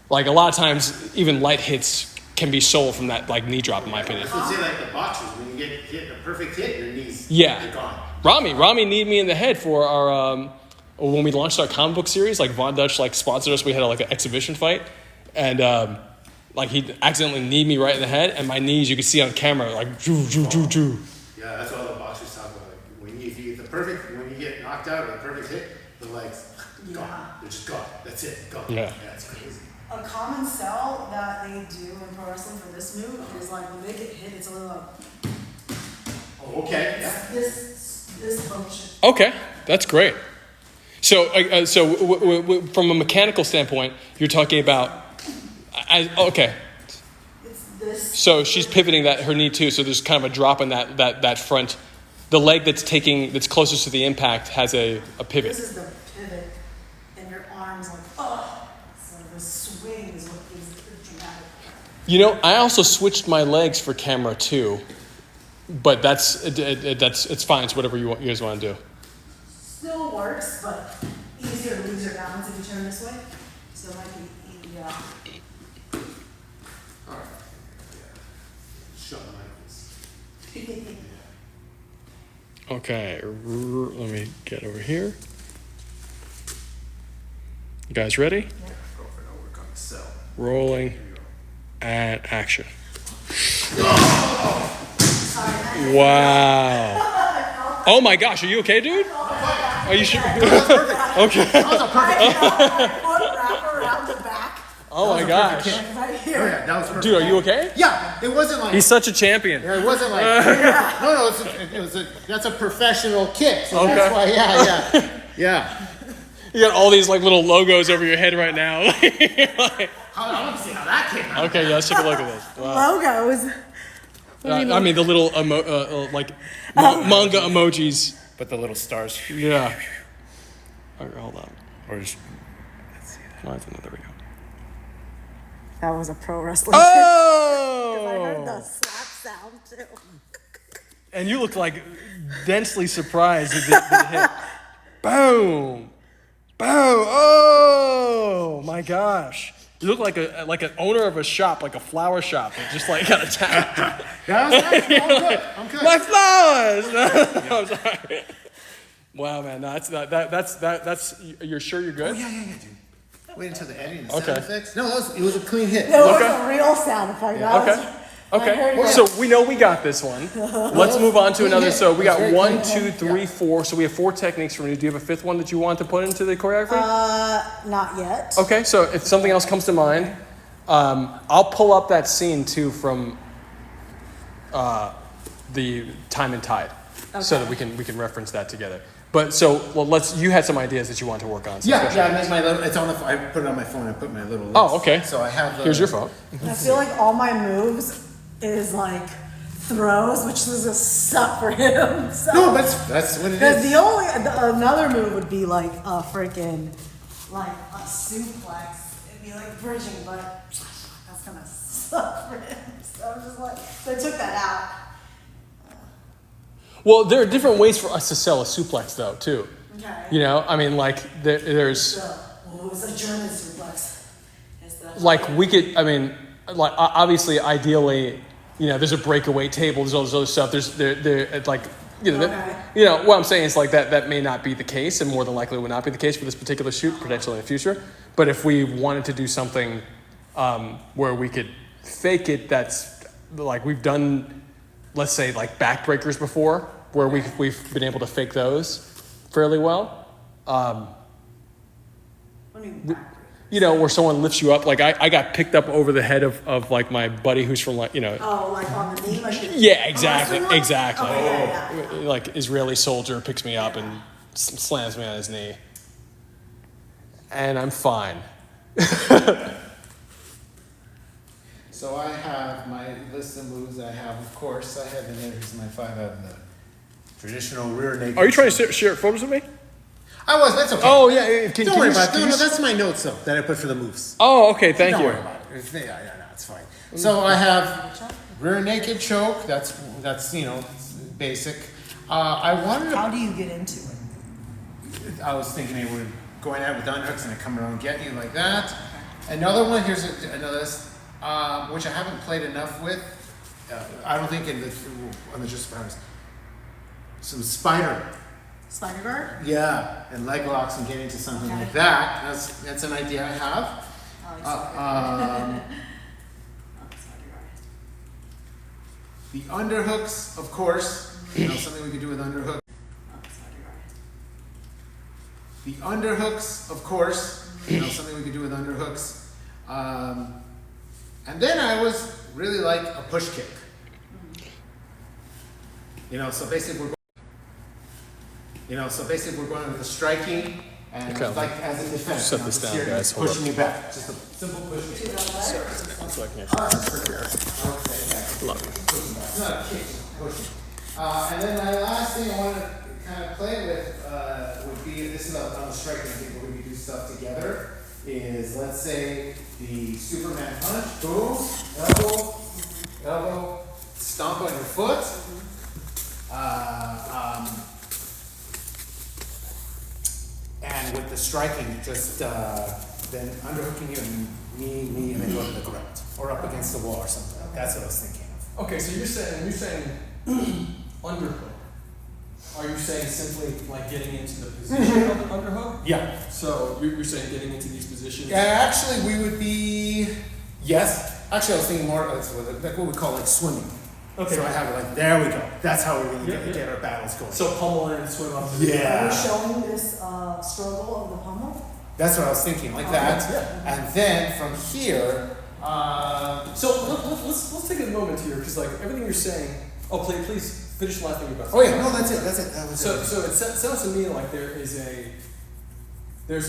like a lot of times even light hits can be sold from that like knee drop in my opinion. I would say like the boxers, when you get hit a perfect hit, your knees Yeah. are gone. Rami kneed me in the head for our when we launched our comic book series. Like Von Dutch like sponsored us. We had like an exhibition fight, and like he accidentally kneed me right in the head, and my knees you could see on camera like joo. Yeah, that's what all the boxers talk about. Like, when you get knocked out with a perfect hit, the legs gone. They're just gone. That's it. Gone. Yeah. It's crazy. A common sell that they do in pro wrestling for this move is like when they get hit, it's a little like Oh, okay. Yeah. this motion. Okay, that's great. So from a mechanical standpoint, you're talking about. Okay, It's this. so she's pivoting her knee too. So there's kind of a drop in that front. The leg that's closest to the impact has a pivot. This is the pivot, and your arms like So the swing is what gives it the dramatic. I also switched my legs for camera too, but that's it's fine. It's whatever you guys want to do. Still works, but easier to lose your balance if you turn this way. So it might be All right. Yeah. Shut my ankles. Okay, let me get over here. You guys ready? Go for it. I'll work on rolling, and action. Wow. Oh my gosh, are you okay, dude? Are you sure? Okay. Wrap around the back. Oh my gosh. Right Oh, here. yeah, that was perfect. Dude, are you okay? Yeah, it wasn't like. He's such a champion. It wasn't like. No, that's a professional kick. So Okay. that's why, yeah. You got all these like little logos over your head right now. I want to see how that came out. Okay, yeah, let's take a look at this. Wow. Logos. I mean the little manga emojis. But the little stars. Yeah. Okay, hold on. Or just, Oh, there we go. That was a pro wrestling kick. I heard the Oh! slap sound too. And you look like densely surprised at the hit. Boom! Boom! Oh my gosh! You look like an owner of a shop, like a flower shop, that just like got attacked. that was nice. I'm good. My flowers! I'm sorry. Wow, man, no, that's. You're sure you're good? Yeah, dude. Wait until the editing and Okay. sound effects. No, it was a clean hit. It was Okay. a real sound effect. That was- Okay. I heard Okay. it. So we know we got this one. Let's move on to another. So we got Very 1, clean. 2, 3, 4. So we have 4 techniques from you. Do you have a 5th one that you want to put into the choreography? Not yet. Okay. So if something else comes to mind, I'll pull up that scene too from the Time and Tide, so that we can reference that together. But you had some ideas that you want to work on. So Yeah, especially- I made my little. It's on the. I put it on my phone. I put my little. List. Oh, okay. So I have. Here's your phone. I feel like all my moves is like throws, which is a suck for him. So. No, that's what it Because is. another move would be like a freaking, like a suplex. It'd be like bridging, but that's gonna suck for him. So I'm just like, so I took that out. Well, there are different ways for us to sell a suplex, though, too. Okay. You know, I mean, like there's. So, well, it was a German suplex. Like we could, I mean, like obviously, ideally, there's a breakaway table. There's all this other stuff. There, like, what I'm saying is like that may not be the case, and more than likely would not be the case for this particular shoot, potentially in the future. But if we wanted to do something where we could fake it, that's like we've done, let's say like backbreakers before, where we've been able to fake those fairly well. Where someone lifts you up. Like I got picked up over the head of like my buddy who's from like. Oh, like on the knee, like. Yeah, exactly. Oh, yeah. Like Israeli soldier picks me up and slams me on his knee, and I'm fine. So I have my list of moves. I have, of course, I have in there. Here's my 5. I have the traditional rear naked. Are you trying to share photos with me? I was. That's okay. Oh yeah. Don't worry about it. No, that's my notes though that I put for the moves. Oh, okay. Thank Don't you. worry about it. No, it's fine. So I have rear naked choke. That's basic. I wanted to. How do you get into it? I was thinking they were going out with underhooks and they come around and get you like that. Another one. Here's another, which I haven't played enough with. I don't think on the just survivors. Some spider. Spider guard? Yeah, and leg locks and getting into something like that. That's an idea I have. The underhooks, of course. Something we could do with underhooks. The underhooks, of course. Something we could do with underhooks. And then I was really like a push kick. So basically we're going with the striking and Okay. like as a defense. Set this down, here, guys. Hold pushing you back. Just a simple push. So I can It's not a kick, it's pushing. And then my last thing I want to kind of play with would be, this is on the striking, I think where we can do stuff together, is let's say the Superman punch, boom, elbow, stomp on your foot. And with the striking, just then underhooking you and me, and then go to the ground or up against the wall or something. That's what I was thinking of. Okay, so you're saying underhook. Are you saying simply like getting into the position of the underhook? Yeah. So you're saying getting into these positions? Yeah, actually, we would be Yes. Actually, I was thinking more like what we call like swimming. Okay. So I have it like, there we go. That's how we're going to Yeah, get our battles going. So pummel and swim up to the Yeah. Are you showing this struggle of the pummel? That's what I was thinking, like that. Yeah. And then from here, So let's take a moment here, because like everything you're saying. Oh, please finish the last thing you're about to oh say. yeah, no, that's it. That was So it. it sounds to me like there's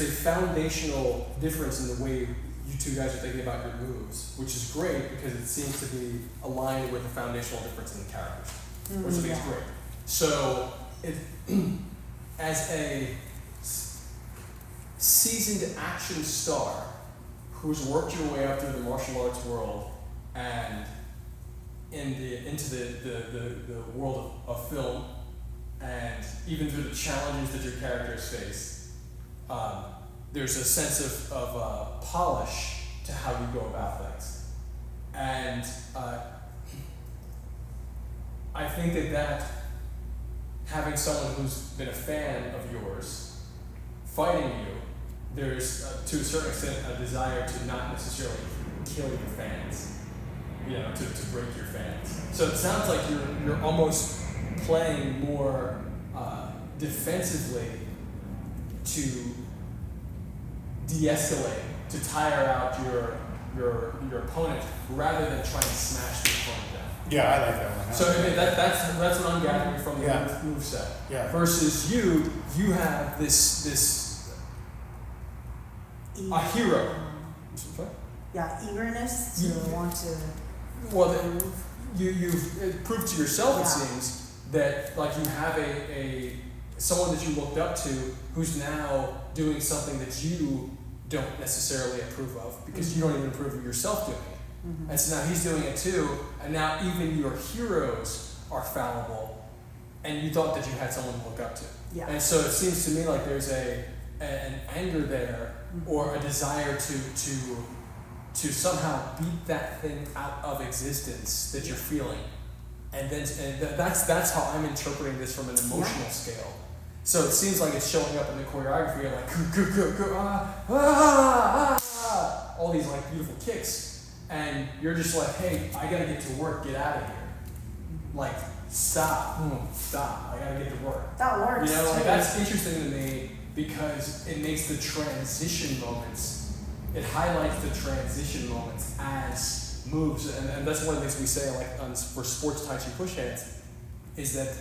a foundational difference in the way you two guys are thinking about your moves, which is great because it seems to be aligned with the foundational difference in the characters, which I think is great. So it as a seasoned action star who's worked your way up through the martial arts world and into the world of film, and even through the challenges that your characters face, there's a sense of polish to how you go about things. And I think that having someone who's been a fan of yours fighting you, there's to a certain extent a desire to not necessarily kill your fans, to break your fans. So it sounds like you're almost playing more defensively to de-escalate, to tire out your opponent rather than trying to smash the opponent down. Yeah, I like that one. So I mean, that's what I'm gathering from the Yeah. move set. Yeah. Versus you have this a hero. Yeah, eagerness to want to. Well, then you've proved to yourself, Yeah. it seems, that like you have a someone that you looked up to who's now doing something that you don't necessarily approve of because you don't even approve of yourself doing it. And so now he's doing it too, and now even your heroes are fallible, and you thought that you had someone to look up to. Yeah. And so it seems to me like there's an anger there, or a desire to somehow beat that thing out of existence that you're feeling, and that's how I'm interpreting this from an emotional scale. So it seems like it's showing up in the choreography, like all these like beautiful kicks, and you're just like, hey, I gotta get to work, get out of here, like stop, I gotta get to work. That works. Like too. that's interesting to me because it makes the transition moments, it highlights the transition moments as moves, and that's one of the things we say like for sports Tai Chi push hands, is that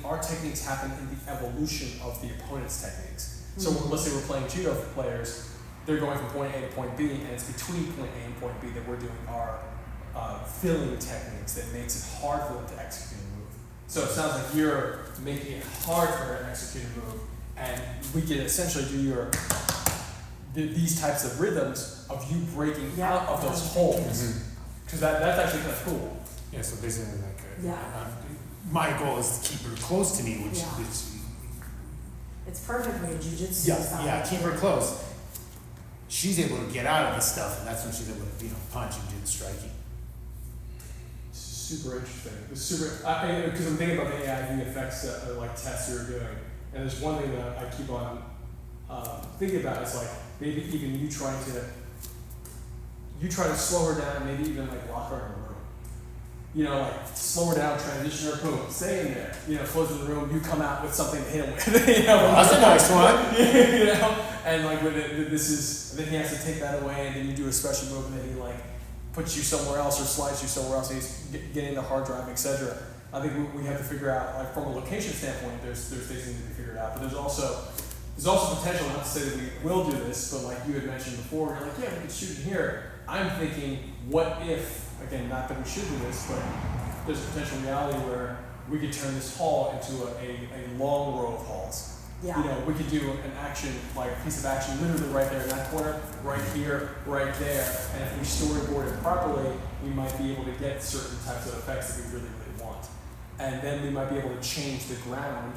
our techniques happen in the evolution of the opponent's techniques. So let's say we're playing judo players, they're going from point A to point B, and it's between point A and point B that we're doing our filling techniques that makes it hard for them to execute a move. So it sounds like you're making it hard for her to execute a move, and we can essentially do these types of rhythms of you breaking out of those holes. Because that's actually kind of cool. Yeah, so basically like, Yeah. my goal is to keep her close to me, which It's perfect for the jujitsu yeah, style. yeah, keep her close. She's able to get out of this stuff, and that's when she's able to, punch and do the striking. Super interesting. It's super, because I'm thinking about the AIV effects like tests you're doing, and there's one thing that I keep on thinking about is like maybe even you try to slow her down, maybe even like lock her in a room. Like slow her down, transition her, boom, stay in there. Close the room, you come out with something to hit him with. That's a nice one. And like then he has to take that away, and then you do a special move, and then he like puts you somewhere else or slides you somewhere else, and he's getting the hard drive, etc. I think we have to figure out, like from a location standpoint, there's things that need to be figured out, but there's also potential, not to say that we will do this, but like you had mentioned before, you're like, yeah, we could shoot in here. I'm thinking, what if, again, not that we should do this, but there's a potential reality where we could turn this hall into a long row of halls. Yeah. We could do an action, like a piece of action literally right there in that corner, right here, right there, and if we storyboard it properly, we might be able to get certain types of effects that we really, really want. And then we might be able to change the ground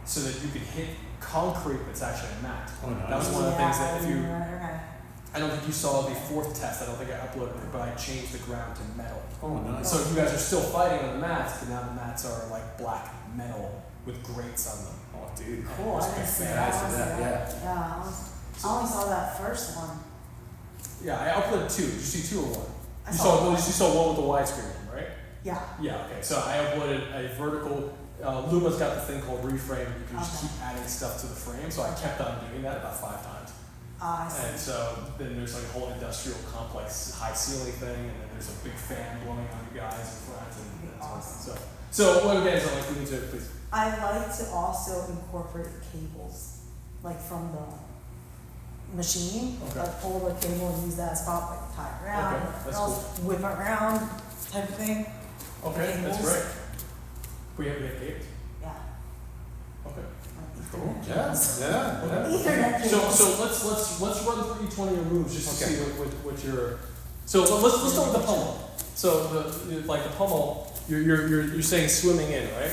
so that you could hit concrete that's actually a mat. Oh, nice. That was one of the things that if you, Okay. I don't think you saw the fourth test, I don't think I uploaded it, but I changed the ground to metal. Oh, nice. So you guys are still fighting on the mats, but now the mats are like black metal with grates on them. Oh, dude. Cool. I didn't see that. Yeah. Yeah. I only saw that first one. Yeah, I uploaded 2. Did you see 2 or 1? I You saw saw, one. you saw one with the widescreen, right? Yeah. Yeah, okay. So I uploaded a vertical. Luma's got this thing called reframe. You can just Okay. keep adding stuff to the frame. So I kept on doing that about 5 times. I see. And so then there's like a whole industrial complex high ceiling thing, and then there's a big fan blowing on you guys in front, and that's Awesome. so what again is like we need to please. I like to also incorporate cables, like from the machine, Okay. like pull the cable and use that as prop, like tie it around, Okay, that's or else whip it around, type of thing. Okay, that's Cables. great. We have taped. Yeah. Okay. Like Ethernet Yeah, cables. yeah. Ethernet So cables. let's run through each one of your moves just to Okay. see what your. So let's start with the pummel. So the pummel, you're saying swimming in, right?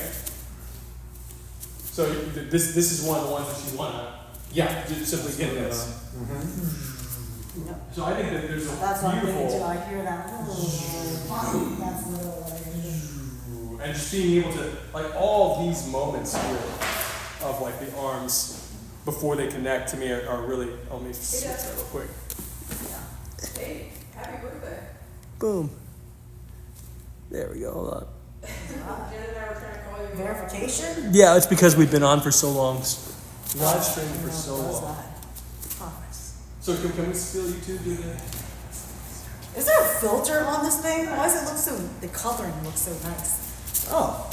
So this is one of the ones that you wanna. Yeah, just simply get this. Yep. So I think that there's a That's what I'm thinking too. beautiful, I hear that. That's literally what I hear. and just being able to, like all these moments here of like the arms before they connect to me are really, let me switch that real quick. Hey, happy birthday. Boom. There we go, hold on. Jen and I were trying to call you. Verification? Yeah, it's because we've been on for so long. Live streaming for so Does long. that. Promise. So can we still YouTube do that? Is there a filter on this thing? Why does it look so, the coloring looks so nice? Oh.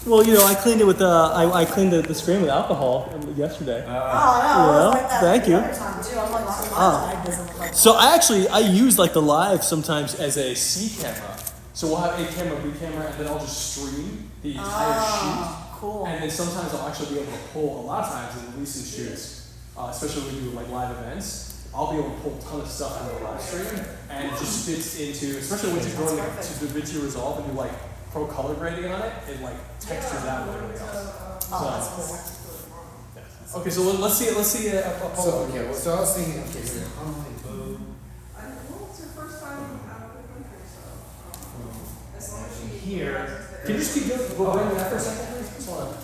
Well, you know, I cleaned it with I cleaned the screen with alcohol Oh, yesterday. no, it was like that thank the you. other time too. I'm like, wow, Oh. my doesn't look like So I use like the live sometimes As a C camera. So we'll have A camera, B camera, and then I'll just stream the entire Oh, cool. sheet. And then sometimes I'll actually be able to pull, a lot of times in recent shoots, especially when we do like live events, I'll be able to pull a ton of stuff in the live stream, and it just fits into, especially when you're going to DaVinci Resolve and do like pro color grading on it, it like textures out with everything else. Oh, that's cool. Okay, so let's see a So, okay, well, so I was thinking, okay, so boom. Well, it's your first time out of the country, so, as long as she. Here. Can you just keep going that for a second, please? Just wanna-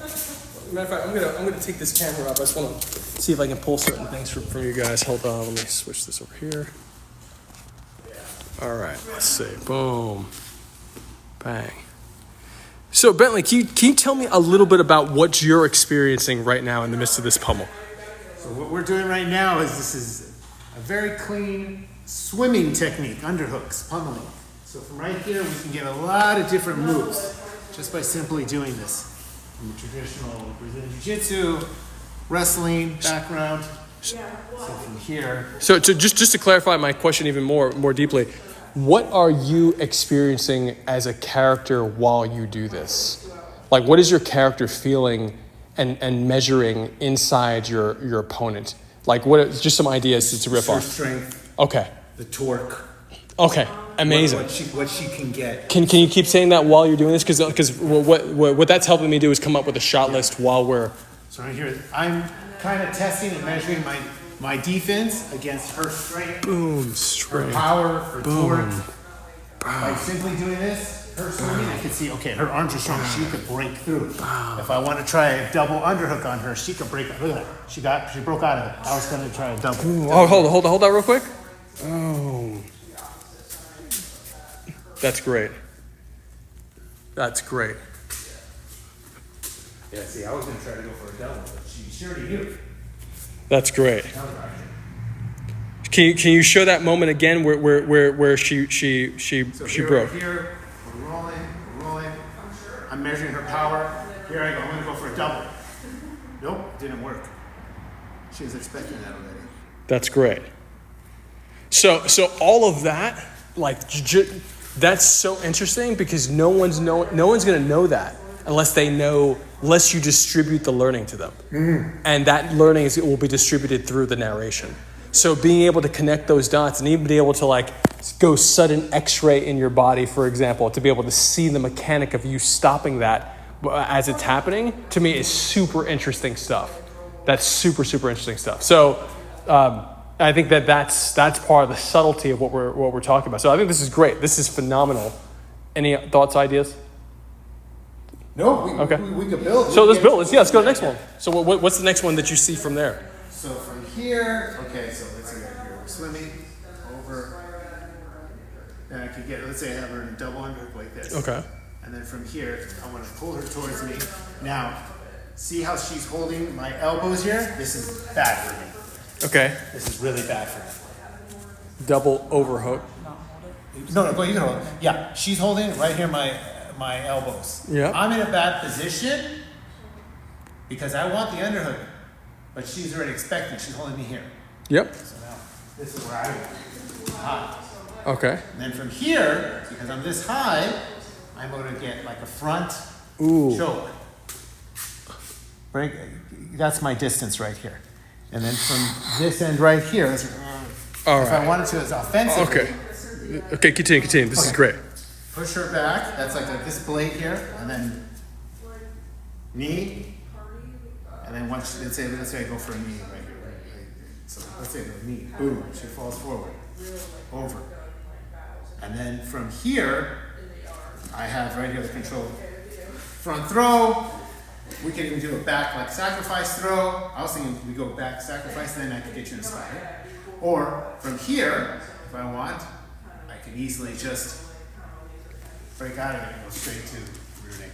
Matter of fact, I'm gonna take this camera up. I just want to see if I can pull certain things from you guys. Hold on, let me switch this over here. All right, let's see. Boom, bang. So Bentley, can you tell me a little bit about what you're experiencing right now in the midst of this pummel? So what we're doing right now is this is a very clean swimming technique, underhooks, pummeling. So from right here, we can get a lot of different moves just by simply doing this. From the traditional Brazilian Jiu-Jitsu, wrestling background. So from here, So just to clarify my question even more deeply, what are you experiencing as a character while you do this? Like, what is your character feeling and measuring inside your opponent? Like, just some ideas to riff her off. strength, Okay. the torque, Okay. Amazing. what she can get. Can you keep saying that while you're doing this? Because what that's helping me do is come up with a shot list while we're. So right here, I'm kind of testing and measuring my defense against her strength, Boom, her straight. power, her torque. By simply doing this, her swimming, I can see, okay, her arms are strong. She could break through. If I want to try a double underhook on her, she could break. Look at that. She broke out of it. I was going to try a double. Oh, hold that real quick. Oh, that's great. That's great. Yeah, see, I was going to try to go for a double, but she already knew. That's great. Can you show that moment again where she So here, broke? Here, we're rolling. I'm measuring her power. Here I go. I'm going to go for a double. Nope, didn't work. She was expecting that already. That's great. So all of that, like, that's so interesting because no one's gonna know that unless you distribute the learning to them, and that learning will be distributed through the narration. So being able to connect those dots and even be able to like go sudden X-ray in your body, for example, to be able to see the mechanic of you stopping that as it's happening, to me is super interesting stuff. That's super interesting stuff. So I think that's part of the subtlety of what we're talking about. So I think this is great. This is phenomenal. Any thoughts, ideas? No, Okay. we could build. So let's build. Let's go to the next one. So what's the next one that you see from there? So from here, okay, so let's see right here. We're swimming. over. Then I could get, let's say I have her in a double underhook like this. Okay. And then from here, I want to pull her towards me. Now, see how she's holding my elbows here? This is bad for me. Okay. This is really bad for me. Double overhook. No, go, you can hold it. Yeah, she's holding right here my elbows. Yeah. I'm in a bad position because I want the underhook, but she's already expecting. She's holding me here. Yep. So now, this is where I want high. Okay. And then from here, because I'm this high, I'm going to get like a front choke. Right? That's my distance right here. And then from this end right here, if I wanted to, it's offensive. Okay. Okay, continue. This is great. Push her back. That's like this blade here, and then knee, and then once let's say I go for a knee right here. Right? So let's say the knee. Boom. She falls forward, over, and then from here, I have right here the control. Front throw. We can even do a back like sacrifice throw. I was thinking we go back sacrifice, then I could get you in a spider. Or from here, if I want, I can easily just break out of it and go straight to rear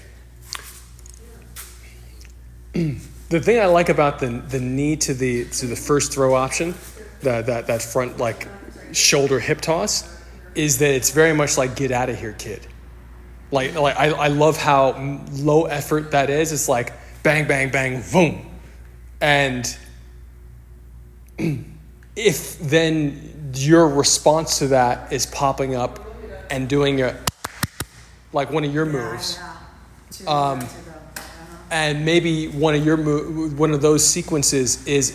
naked. The thing I like about the knee to the first throw option, that front like shoulder hip toss, is that it's very much like get out of here, kid. Like I love how low effort that is. It's like bang, bang, bang, boom. And if then your response to that is popping up and doing like one of your moves, and maybe one of those sequences is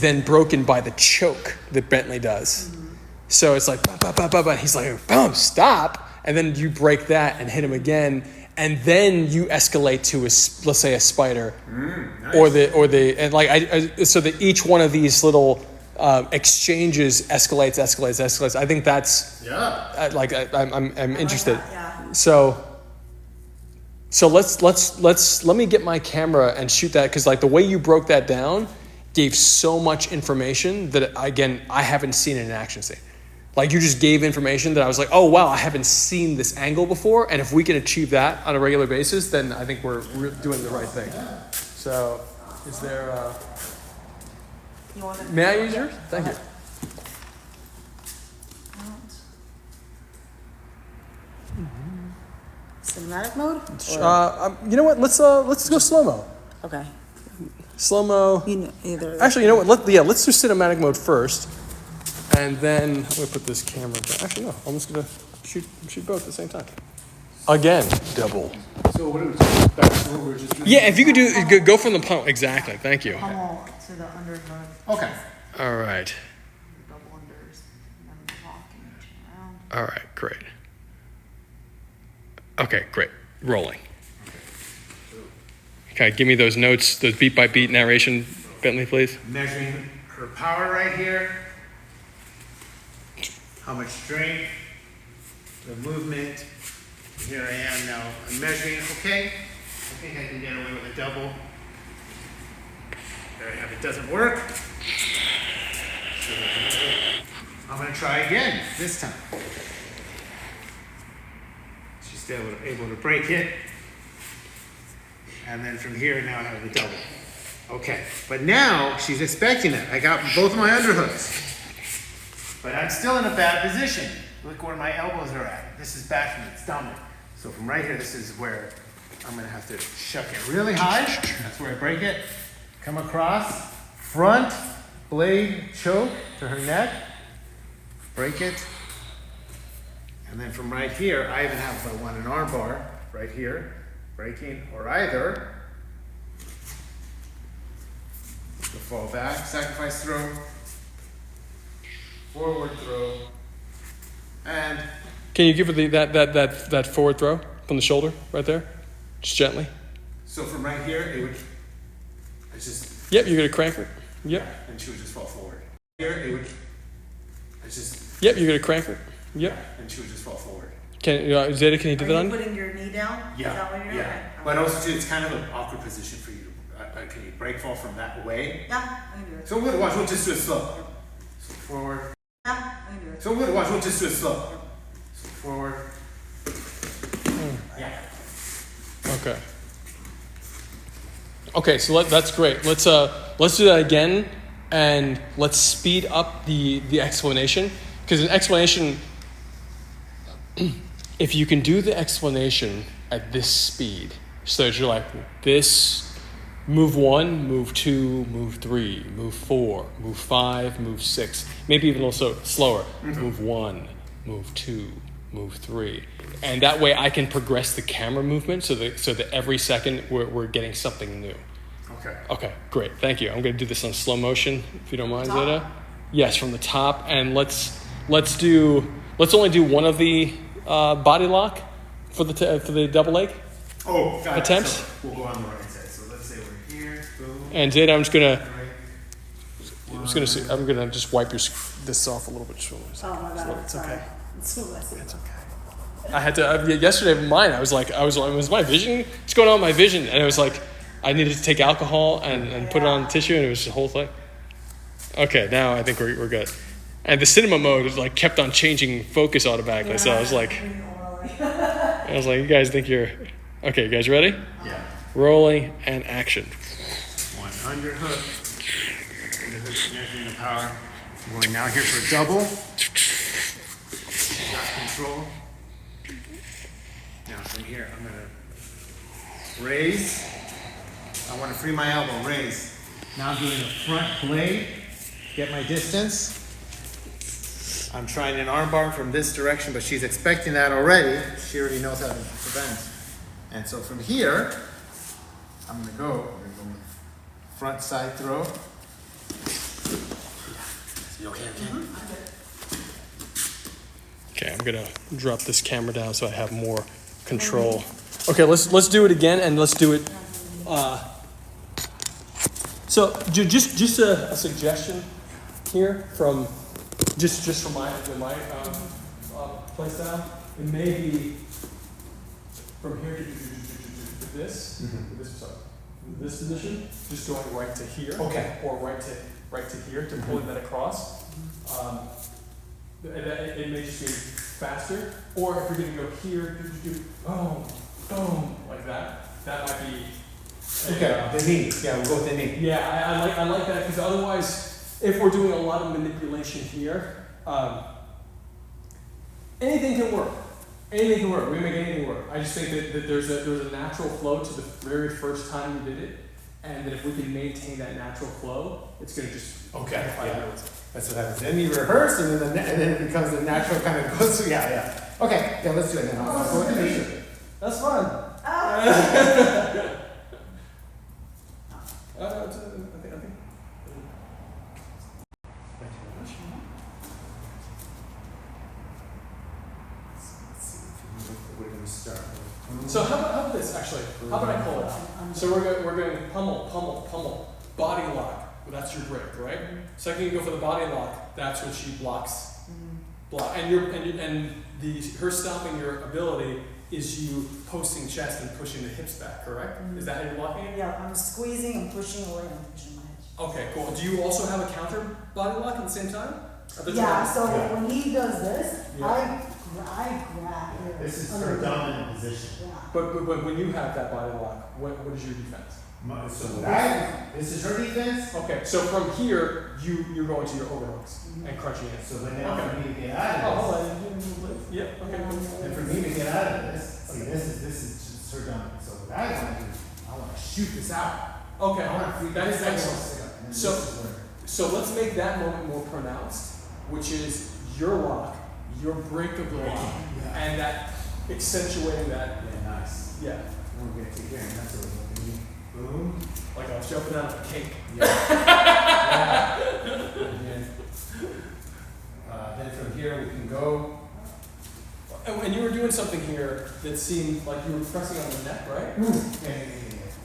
then broken by the choke that Bentley does. Mm-hmm. So it's like, bah, bah, bah, bah, bah. He's like, boom, stop. And then you break that and hit him again, and then you escalate to let's say a spider, nice. So that each one of these little exchanges escalates. I think that's I'm interested. Like that, yeah. So let me get my camera and shoot that, because like the way you broke that down gave so much information that again I haven't seen in an action scene. Like you just gave information that I was like, oh wow, I haven't seen this angle before, and if we can achieve that on a regular basis, then I think we're doing the right thing. So, is there? May I use yours? Thank you. Cinematic mode? You know what? Let's go slow mo. Okay. Slow mo. Either. Actually, you know what? Let's do cinematic mode first. And then I'm gonna put this camera back. Actually, no, I'm just gonna shoot both at the same time. Again, double. So what do we do? Back to what we were just doing? Yeah, if you could go from the pump. Exactly. Thank you. Pummel to the underhook. Okay. All right. Double unders. And then lock and turn around. All right. Great. Okay. Great. Rolling. Okay. Give me those notes, those beat by beat narration, Bentley, please. Measuring her power right here. How much strength, the movement. Here I am now. I'm measuring. Okay, I think I can get away with a double. There I have it. Doesn't work. So I'm going to try again this time. She's still able to break it. And then from here, now I have the double. Okay, but now she's expecting it. I got both my underhooks. But I'm still in a bad position. Look where my elbows are at. This is bad for me. It's dominant. So from right here, this is where I'm going to have to shuck it really high. That's where I break it. Come across. Front blade choke to her neck. Break it. And then from right here, I even have, if I want an arm bar, right here. Breaking, or either the fall back, sacrifice throw, forward throw, and Can you give her that forward throw from the shoulder right there, just gently? so from right here it would. It's just. Yep, you're gonna crank her. Yep. And she would just fall forward. Here it would. It's just. Yep, you're gonna crank her. Yep. And she would just fall forward. Zeda, can you do that Are on? you putting your knee down? Yeah. Is that what you're doing? Yeah. But also too, it's kind of an awkward position for you to. Can you break fall from that way? Yeah, I can do it. So we'll watch. We'll just do it slow. So forward. Yeah. So we'll watch. We'll just do it slow. Forward. Yeah. Okay. Okay, so that's great. Let's do that again, and let's speed up the explanation, because an explanation, if you can do the explanation at this speed, so that you're like this, move 1, move 2, move 3, move 4, move 5, move 6, maybe even also slower. Move 1, move 2, move 3, and that way I can progress the camera movement so that every second we're getting something new. Okay. Okay, great, thank you. I'm going to do this on slow motion, if you don't mind, Zeda. Yes, from the top, and let's only do one of the body lock for the double leg. Oh, got attempts. So we'll go on the right side. So let's say we're here. Boom. And Zeda, I'm Right. I'm gonna just wipe this off a little bit. Sure. Oh my God, It's sorry. okay. It's so messy. It's okay. I had to yesterday. Mine. I was was my vision? What's going on with my vision? And it was like, I needed to take alcohol and put it on tissue, and it was the whole thing. Okay, now I think we're good. And the cinema mode was like kept on changing focus automatically. So I was like, you guys think you're okay? You guys ready? Yeah. Rolling and action. One underhook. Underhook, measuring the power. I'm going now here for a double. Got control. Now from here, I'm gonna raise. I want to free my elbow, raise. Now I'm doing a front blade. Get my distance. I'm trying an armbar from this direction, but she's expecting that already. She already knows how to prevent. And so from here, I'm gonna go front side throw. You okay? Okay, I'm gonna drop this camera down so I have more control. Okay, let's do it again, and let's do it. So just a suggestion here from just from my play style. It may be from here to this, this position, just going right to here, Okay. or right to here to pulling that across. It may just be faster, or if you're gonna go here, boom, boom, like that. That might be. Okay, the knee. Yeah, we'll go with the knee. Yeah, I like that, because otherwise, if we're doing a lot of manipulation here, anything can work. Anything can work. We make anything work. I just think that there's a natural flow to the very first time you did it, and that if we can maintain that natural flow, it's gonna just amplify yeah. everything. That's what happens. Then you rehearse, and then it becomes the natural kind of goes. So yeah. Okay, yeah, let's do it now. I'll go with the knee. That's fun. Oh. I think. We're gonna start. So how about this actually? How about I pull it out? So we're going pummel, body lock. Well, that's your break, right? Second, you go for the body lock. That's when she blocks. Block, and her stopping your ability is you posting chest and pushing the hips back, correct? Is that how you're blocking it? Yeah, I'm squeezing and pushing away and pushing my head. Okay, cool. Do you also have a counter body lock at the same time? Yeah, so when he does this, Yeah. I grab here. This is under her the- dominant position. Yeah. But when you have that body lock, what is your defense? So this is her defense. Okay, so from here, you're going to your overhooks and crunching it. So then now Okay. for me to get out Oh, of hold on. Yeah, okay. this, and for me to get out of this, see, this is just her dominant. So what I want to do, I want to shoot this out. Okay, I want to free that's this out. excellent. And then So- this is where. So let's make that moment more pronounced, which is your lock, your break of the lock, Yeah. and that accentuating that. Yeah, nice. Yeah, And we're gonna take care of that. So boom. like I was jumping out of a cake. Yeah. Yeah. And then from here we can go. And you were doing something here that seemed like you were pressing on the neck, right? Yeah.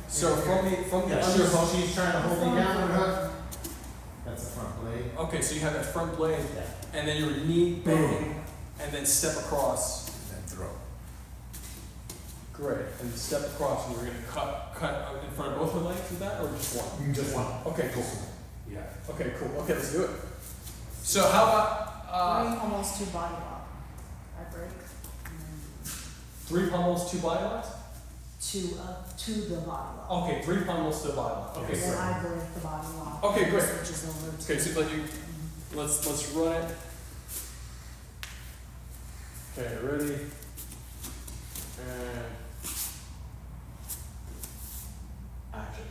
So from the Yeah, under. she's trying to hold me down with her. That's the front blade. Okay, so you have that front blade, Yeah. and then your knee bang, and then step across. And then throw. Great, and step across, and we're gonna cut in front of both her legs with that, or just one? Just one. Okay, cool. Yeah. Okay, cool. Okay, let's do it. So how about Three pummels, 2 body lock. I break. And then 3 pummels, 2 body locks? to the body lock. Okay, 3 pummels to the body lock. Okay, And then great. I break the body lock. Okay, great. Switches over to. Okay, so let you, let's run it. Okay, ready? And action.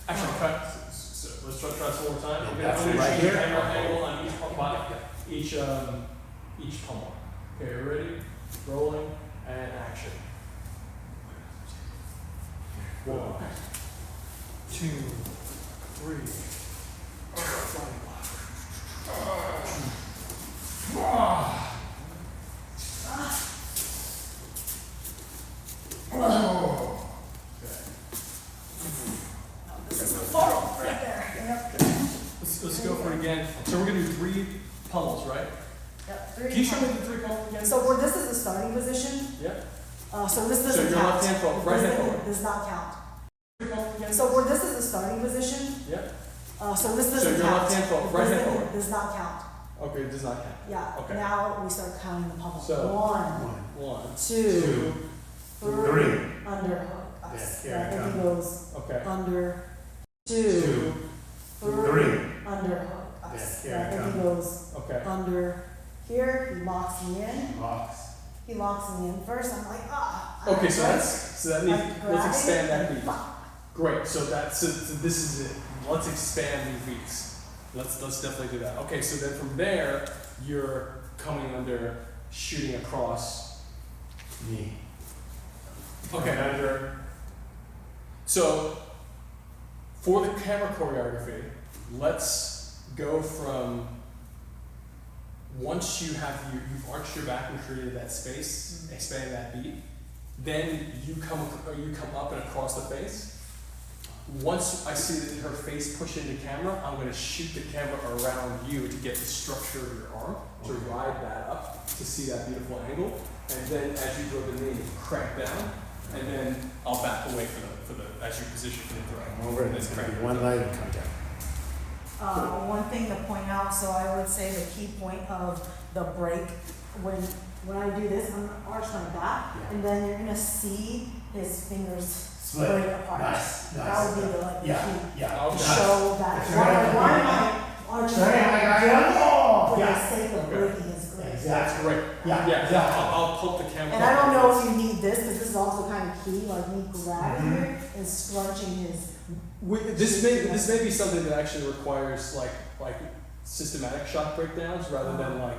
Actually, cut. So let's try this one more time. We're That's gonna right change here. the camera angle on each pummel. Okay, ready? Rolling and action. 1, 2, 3. This is the photo right there. Yep. Let's go for it again. So we're gonna do 3 pummels, right? Yep. Can you show me the 3 pummels again? So where this is the starting position. Yeah. So this So doesn't your count. left hand forward, right hand forward. Does not count. 3 pummels again? So where this is the starting position. Yeah. So this So doesn't your count. left hand forward, right hand forward. Does not count. Okay, it does not count. Yeah. Okay. Now we start counting the pummels. So- 1, 1. 2, 3, Three. underhook. Yeah, here we Then he go. goes Okay. under, 2, 3, Three. underhook. Yeah, here Then we he go. goes Okay. under here. He locks me in. Box. He locks me in first. I'm like, ah. Okay, so that means let's expand that beat. beat. Great. So this is it. Let's expand these beats. Let's definitely do that. Okay, so then from there you're coming under, shooting across. Me. Okay. Under. So for the camera choreography, let's go from once you've arched your back and created that space, expanding that beat, then you come up and across the face. Once I see that her face push into camera, I'm going to shoot the camera around you to get the structure of your arm, to ride that up, to see that beautiful angle. And then as you go the knee, crank down, and then I'll back away for the as you position for the throw. Over, Let's it's gonna crank be one it. leg and come down. One thing to point out, so I would say the key point of the break, when I do this, I'm gonna arch my back, Yeah. and then you're gonna see his fingers Split. break apart. Nice, That nice. would be the like, Yeah, key. yeah. I'll To Nice. show that, That's why right. am I arching Right, my I back? got it. Oh, For the yeah. sake of Okay. breaking his grip. That's Exactly. great. Yeah, Yeah, yeah. I'll pump the camera. And I don't know if you need this, because this is also kind of key, like me grabbing Mhm. here and scrunching his. This may be something that actually requires like systematic shot breakdowns rather than like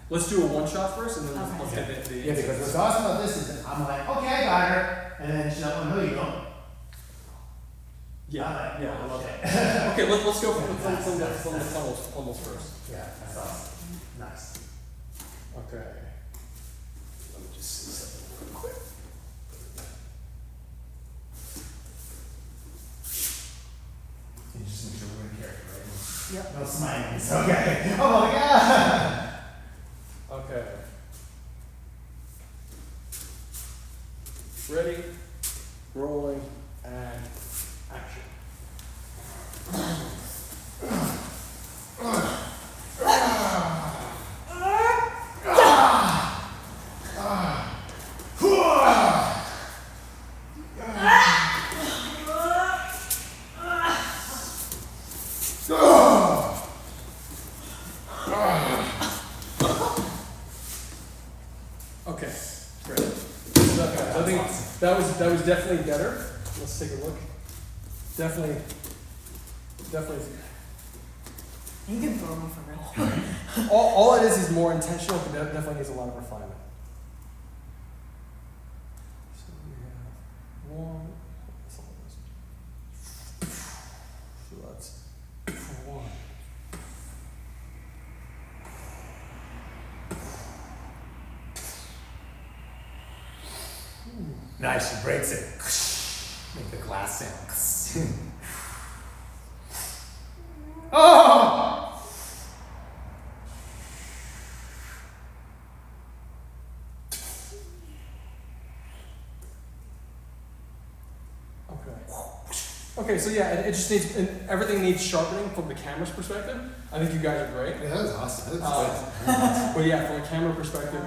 let's do a one shot first and then let's Okay. get the Yeah, because what's awesome about this is that I'm like, okay, I got her, and then she's like, oh no, you don't. yeah, I'm like, I love okay. that. Okay, let's go from Yeah, the nice, funnels first. Yeah, that's awesome. Nice. Okay. Let me just see something real quick. You just need to ruin character, right? Yep. No smiling. It's okay. Oh my god. Okay. Ready, rolling, and action. Okay, great. Okay, I think that was definitely better. Let's take a look. Definitely. You can throw me for real. All it is more intentional, but definitely needs a lot of refinement. So we have one. So that's one. Nice, she breaks it. Make the glass sound. Oh! Okay. Okay, so yeah, it just needs, and everything needs sharpening from the camera's perspective. I think you guys are great. Yeah, that was awesome. That was good. But yeah, from a camera perspective,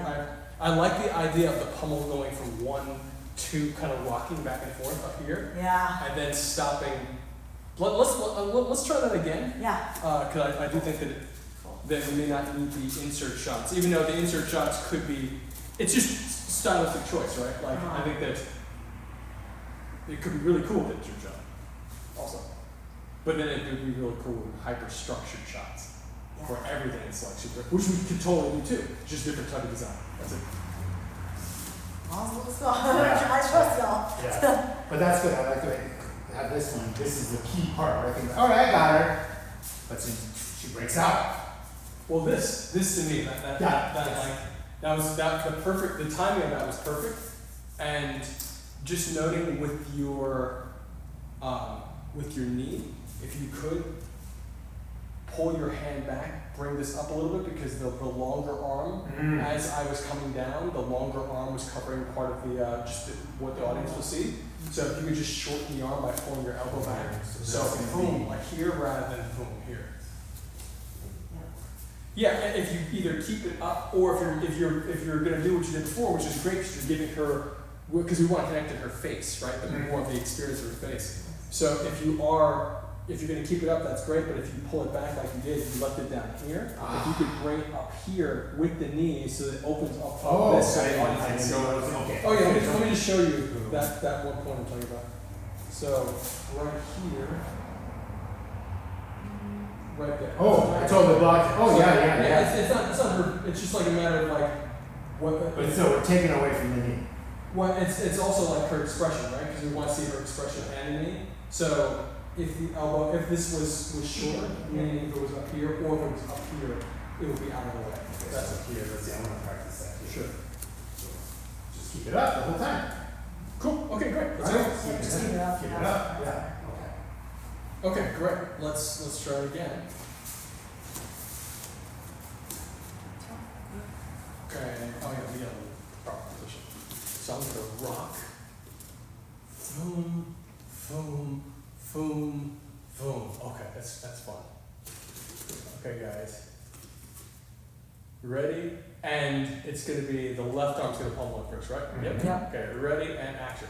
I like the idea of the pummel going from 1 to kind of rocking back and forth up here, Yeah, and then stopping. Let's try that again, yeah. because I do think that we may not need the insert shots, even though the insert shots could be. It's just stylistic choice, right? Like I think that it could be really cool with insert shot, also, but then it would be really cool with hyper structured shots for everything. It's like super, which we could totally do too, just different type of design. That's it. Let's go. I trust y'all. Yeah. But that's good. I like the way you have this one. This is the key part where I think, all right, I got her. But she breaks out. Well, this to me, that was the perfect. The timing of that was perfect, and just noting with your knee, if you could pull your hand back, bring this up a little bit, because the longer arm, as I was coming down, the longer arm was covering part of the what the audience will see. So if you could just shorten the arm by pulling your elbow back, so boom, like here rather than boom here. Yeah, and if you either keep it up, or if you're gonna do what you did before, which is great because you're giving her, because we want to connect to her face, right? The more of the experience of her face. So if you're gonna keep it up, that's great. But if you pull it back like you did, you left it down here. If you could bring it up here with the knee, so that it opens up this side. Okay. Oh yeah, let me just show you that one point I'm talking about. So right here. Right there. Oh, I told the block. Oh, yeah. It's not her. It's just like a matter of like what. But so we're taking away from the knee. Well, it's also like her expression, right? Because we want to see her expression and the knee. So if the elbow, if this was shorter, meaning if it was up here, or if it was up here, it would be out of the way. That's up here. Let's see. I want to practice that. Here. Sure. Just keep it up the whole time. Cool. Okay, great. Let's Right. go. Yeah, just keep it up. Keep it up. Yeah. Okay, great. Let's try it again. Okay. Oh yeah, we got a proper position. So I'm gonna rock. Boom, boom, boom, boom. Okay, that's fun. Okay, guys. Ready? And it's gonna be the left arm's gonna pummel it first, right? Yep. Yeah. Okay, ready and action.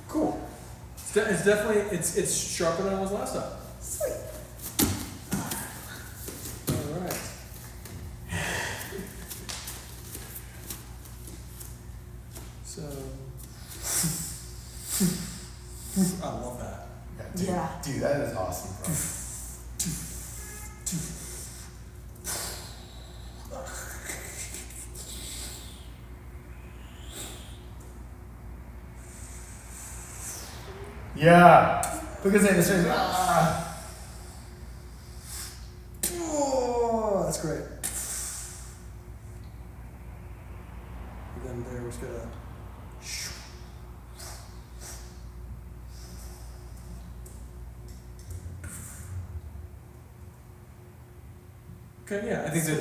Cool. It's definitely it's sharper than it was last time. Sweet. All right. So I love that. Dude, that is awesome, bro. Yeah. Look at this. Oh, that's great. And then there was gonna. Okay, yeah, I think that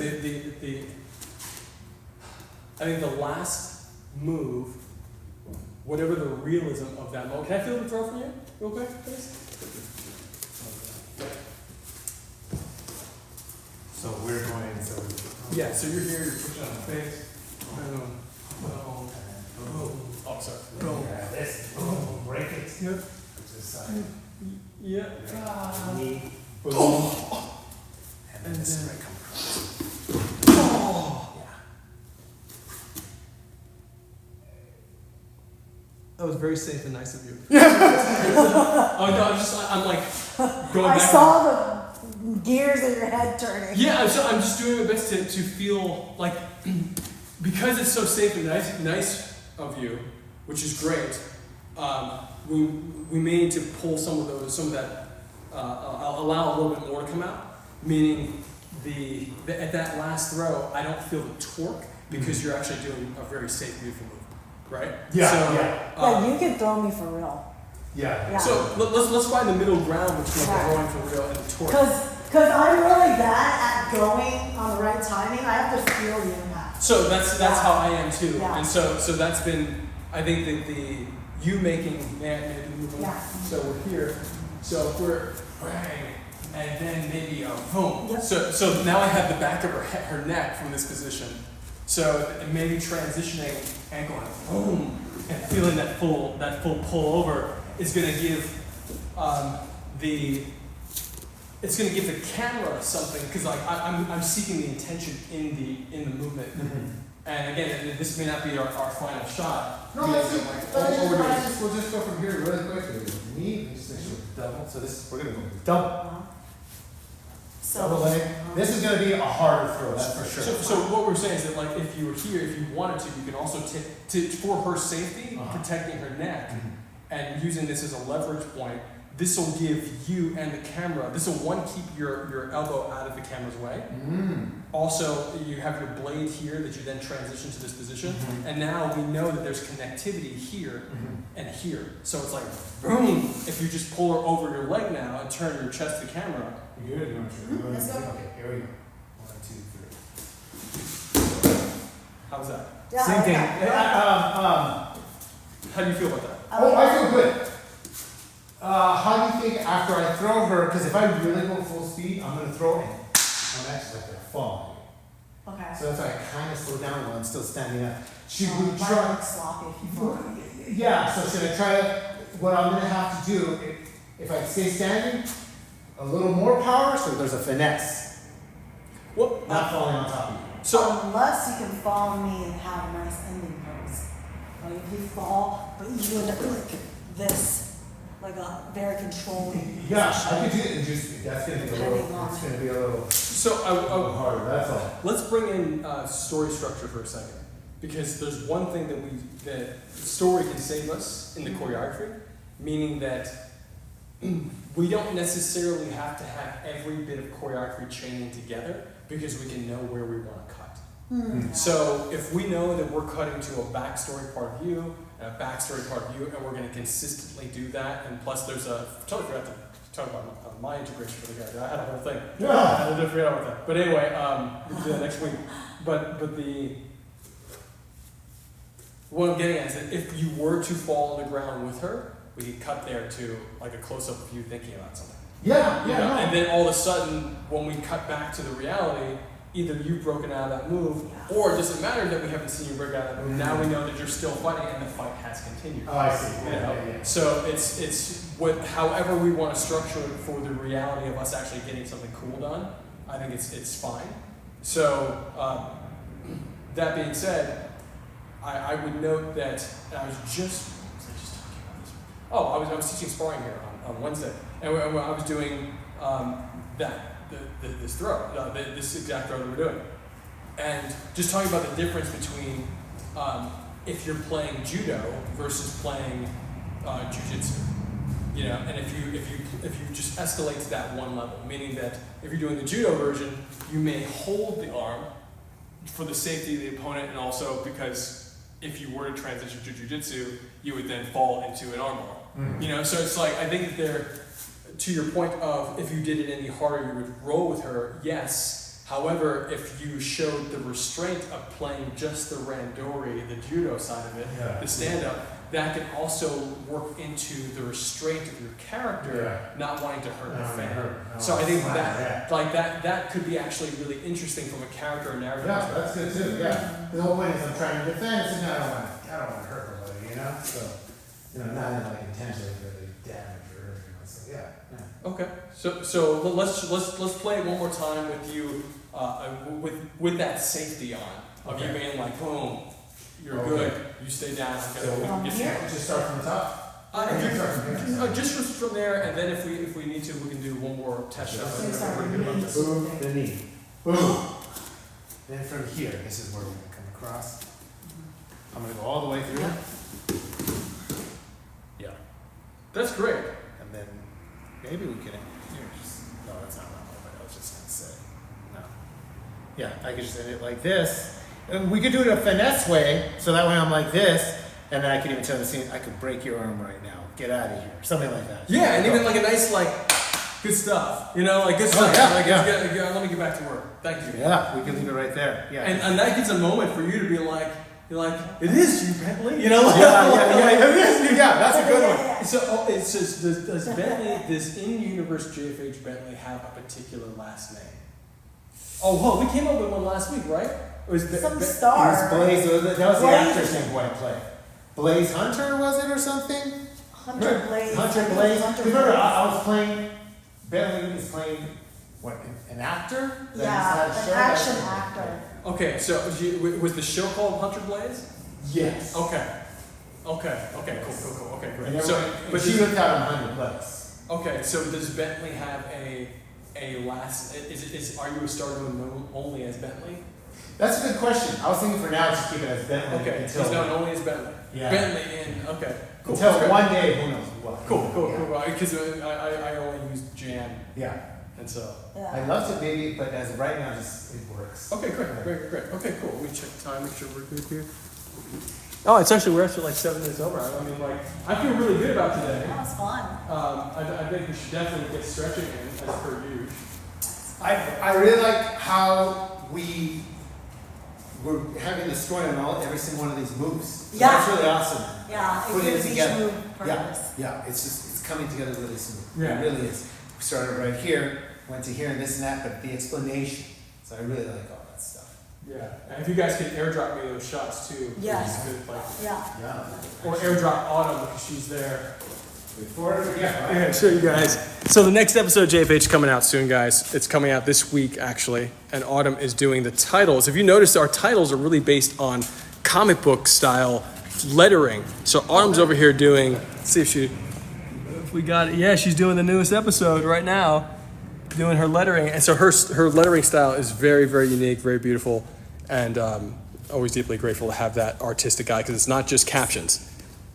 I think the last move, whatever the realism of that moment. Can I feel the throw from you, real quick, please? So we're going. So Yeah, so you're here, you're pushing on the face. Boom, boom, boom. Oh, sorry. Boom. yeah, this. Boom. Break it. Yep. Push this side. Yeah. Knee. Boom. And And then this then- right come across. That was very safe and nice of you. Oh no, I'm like going I back. saw the gears in your head turning. Yeah, I'm just doing my best to feel like, because it's so safe and nice of you, which is great. We may need to pull some of that, allow a little bit more to come out. meaning at that last throw, I don't feel the torque because you're actually doing a very safe, beautiful move, right? Yeah, So, yeah. Yeah, you can throw me for real. Yeah. Yeah. So let's find the middle ground between Yeah. throwing for real and the torque. Cause I'm really bad at going on the right timing. I have to feel the impact. So that's Yeah. how I am too, Yeah. and so that's been, I think that you making Yeah. So we're here, so if we're bang, and then maybe a boom. Yep. So now I have the back of her neck from this position. So maybe transitioning ankle and boom, and feeling that full pull over is going to give it's going to give the camera something, because like I'm seeking the intention in the movement. And again, this may not be our final shot. No, You that's know, it. like, But what we're doing. we'll just go from here really quickly. Knee, just make sure double. So this, we're gonna go double. Double leg. This is gonna be a harder throw, that's for sure. So what we're saying is that, like, if you were here, if you wanted to, you can also take for her safety, protecting her neck, and using this as a leverage point. This will give you and the camera. This will keep your elbow out of the camera's way. Also, you have your blade here that you then transition to this position, and now we know that there's connectivity here and here. So it's like boom. If you just pull her over your leg now and turn your chest to the camera. You good? You want to Let's go. Okay, here we go. 1, 2, 3. How's that? Yeah, Same thing. How do you feel about that? I feel good. How do you think after I throw her, because if I really go full speed, I'm going to throw and I'm actually like going to fall. Okay. So that's why I kind of slow down while I'm still standing up. She would Might try. look sloppy if you fall. Yeah, so should I try to, what I'm going to have to do, if I stay standing, a little more power so there's a finesse. What? Not falling on top of you. So Unless you can follow me and have a nice ending pose. Like if you fall, but you end up like this, like a very controlling. Yeah, position. I could do it and just, that's going to be a little, Depending on it's going to be a little so harder, that's all. let's bring in story structure for a second, because there's one thing that story can save us in the choreography, meaning that we don't necessarily have to have every bit of choreography chaining together, because we can know where we want to cut. So if we know that we're cutting to a backstory part of you and a backstory part of you, and we're going to consistently do that, and plus there's totally forgot to talk about my integration for the guy. I had a whole thing. Yeah. I didn't forget about that. But anyway, we can do that next week. But what I'm getting at is that if you were to fall on the ground with her, we could cut there to like a close-up of you thinking about something. Yeah, You yeah, know? no. And then all of a sudden, when we cut back to the reality, either you've broken out of that move, or it doesn't matter that we haven't seen you break out of that move. Now we know that you're still fighting, and the fight has continued. Oh, I see. You know? Yeah. So it's however we want to structure it for the reality of us actually getting something cool done. I think it's fine. So that being said, I would note that, and I was just talking about this. Oh, I was teaching sparring here on Wednesday, and I was doing this throw, this exact throw that we're doing, and just talking about the difference between if you're playing judo versus playing jiu-jitsu, you know, and if you just escalate to that one level, meaning that if you're doing the judo version, you may hold the arm for the safety of the opponent, and also because if you were to transition to jiu-jitsu, you would then fall into an armbar. You know, so it's like, I think that to your point of if you did it any harder, you would roll with her, yes. However, if you showed the restraint of playing just the randori, the judo side of it, the stand-up, that can also work into the restraint of your character, not wanting to hurt the fan. So I think that could be actually really interesting from a character and narrative Yeah, perspective. that's good too, yeah. The whole point is I'm trying to defend, so I don't want to hurt nobody, you know? So, you know, not in like intentionally really damage or hurt anyone, so yeah. Okay, so let's play it one more time with you, with that safety on of you being like, boom, you're good, you stay down. Just start from the top? Just from there, and then if we need to, we can do one more test shot. So We're pretty good about this. Boom, the knee. Boom. Then from here, this is where we're going to come across. I'm going to go all the way through. Yeah, that's great. And then maybe we can, no, that's not that one, but I was just going to I could just end it like this. And we could do it a finesse way, so that way I'm like this, and then I could even tell the scene, I could break your arm right now. Get out of here. Something like that. Yeah, and even like a nice like good stuff. You know, like good stuff. yeah, like, yeah. Let me get back to work. Thank you. Yeah, we can leave it right there. Yeah. And that gives a moment for you to be like, you're like, it is you, Bentley. You know, like, yeah, that's a good one. So it's just does Bentley, does in-universe JFH Bentley have a particular last name? Oh, well, we came up with one last week, right? It was Some It was star. Blaze, that was the Blaze. actor's name who I played. Blaze Hunter, was it, or something? Hunter Blaze. Hunter Blaze. Hunter Remember, Blaze. I was playing, Bentley was playing, what, an actor? That Yeah, just an had a action show? actor. Okay, so was the show called Hunter Blaze? Yes. Okay, cool. Okay, great. And So, but she looked out on Hunter Blaze. okay, so does Bentley have a last? Are you a star known only as Bentley? That's a good question. I was thinking for now, just keep it as Bentley Okay, until, he's known only as Bentley. Yeah. Bentley in okay. Cool. until That's great. one day, who knows what. Cool. Because I only use Jan, Yeah. and so. Yeah. I'd love to maybe, but as of right now, just it works. Okay, great. Okay, cool. Let me check the time, make sure we're good here. Oh, we're actually like 7 minutes over. I mean, like, I feel really good about today. That was fun. I think we should definitely get stretching in as per usual. I really like how we're having the story on every single one of these moves. So Yeah. That's really awesome. Yeah, it Putting it gives each together. move Yeah, purpose. yeah. It's coming together really smooth. Yeah. It really is. We started right here, went to here and this and that, but the explanation. So I really like all that stuff. Yeah, and if you guys could airdrop me those shots too. Yes. it'd be good, like, Yeah. Yeah. or airdrop Autumn because she's there. Before I forget, right? I'm gonna show you guys. So the next episode of JFH is coming out soon, guys. It's coming out this week, actually. And Autumn is doing the titles. If you notice, our titles are really based on comic book style lettering. So Autumn's over here doing, let's see if we got it. Yeah, she's doing the newest episode right now, doing her lettering. And so her lettering style is very, very unique, very beautiful. And always deeply grateful to have that artistic eye because it's not just captions.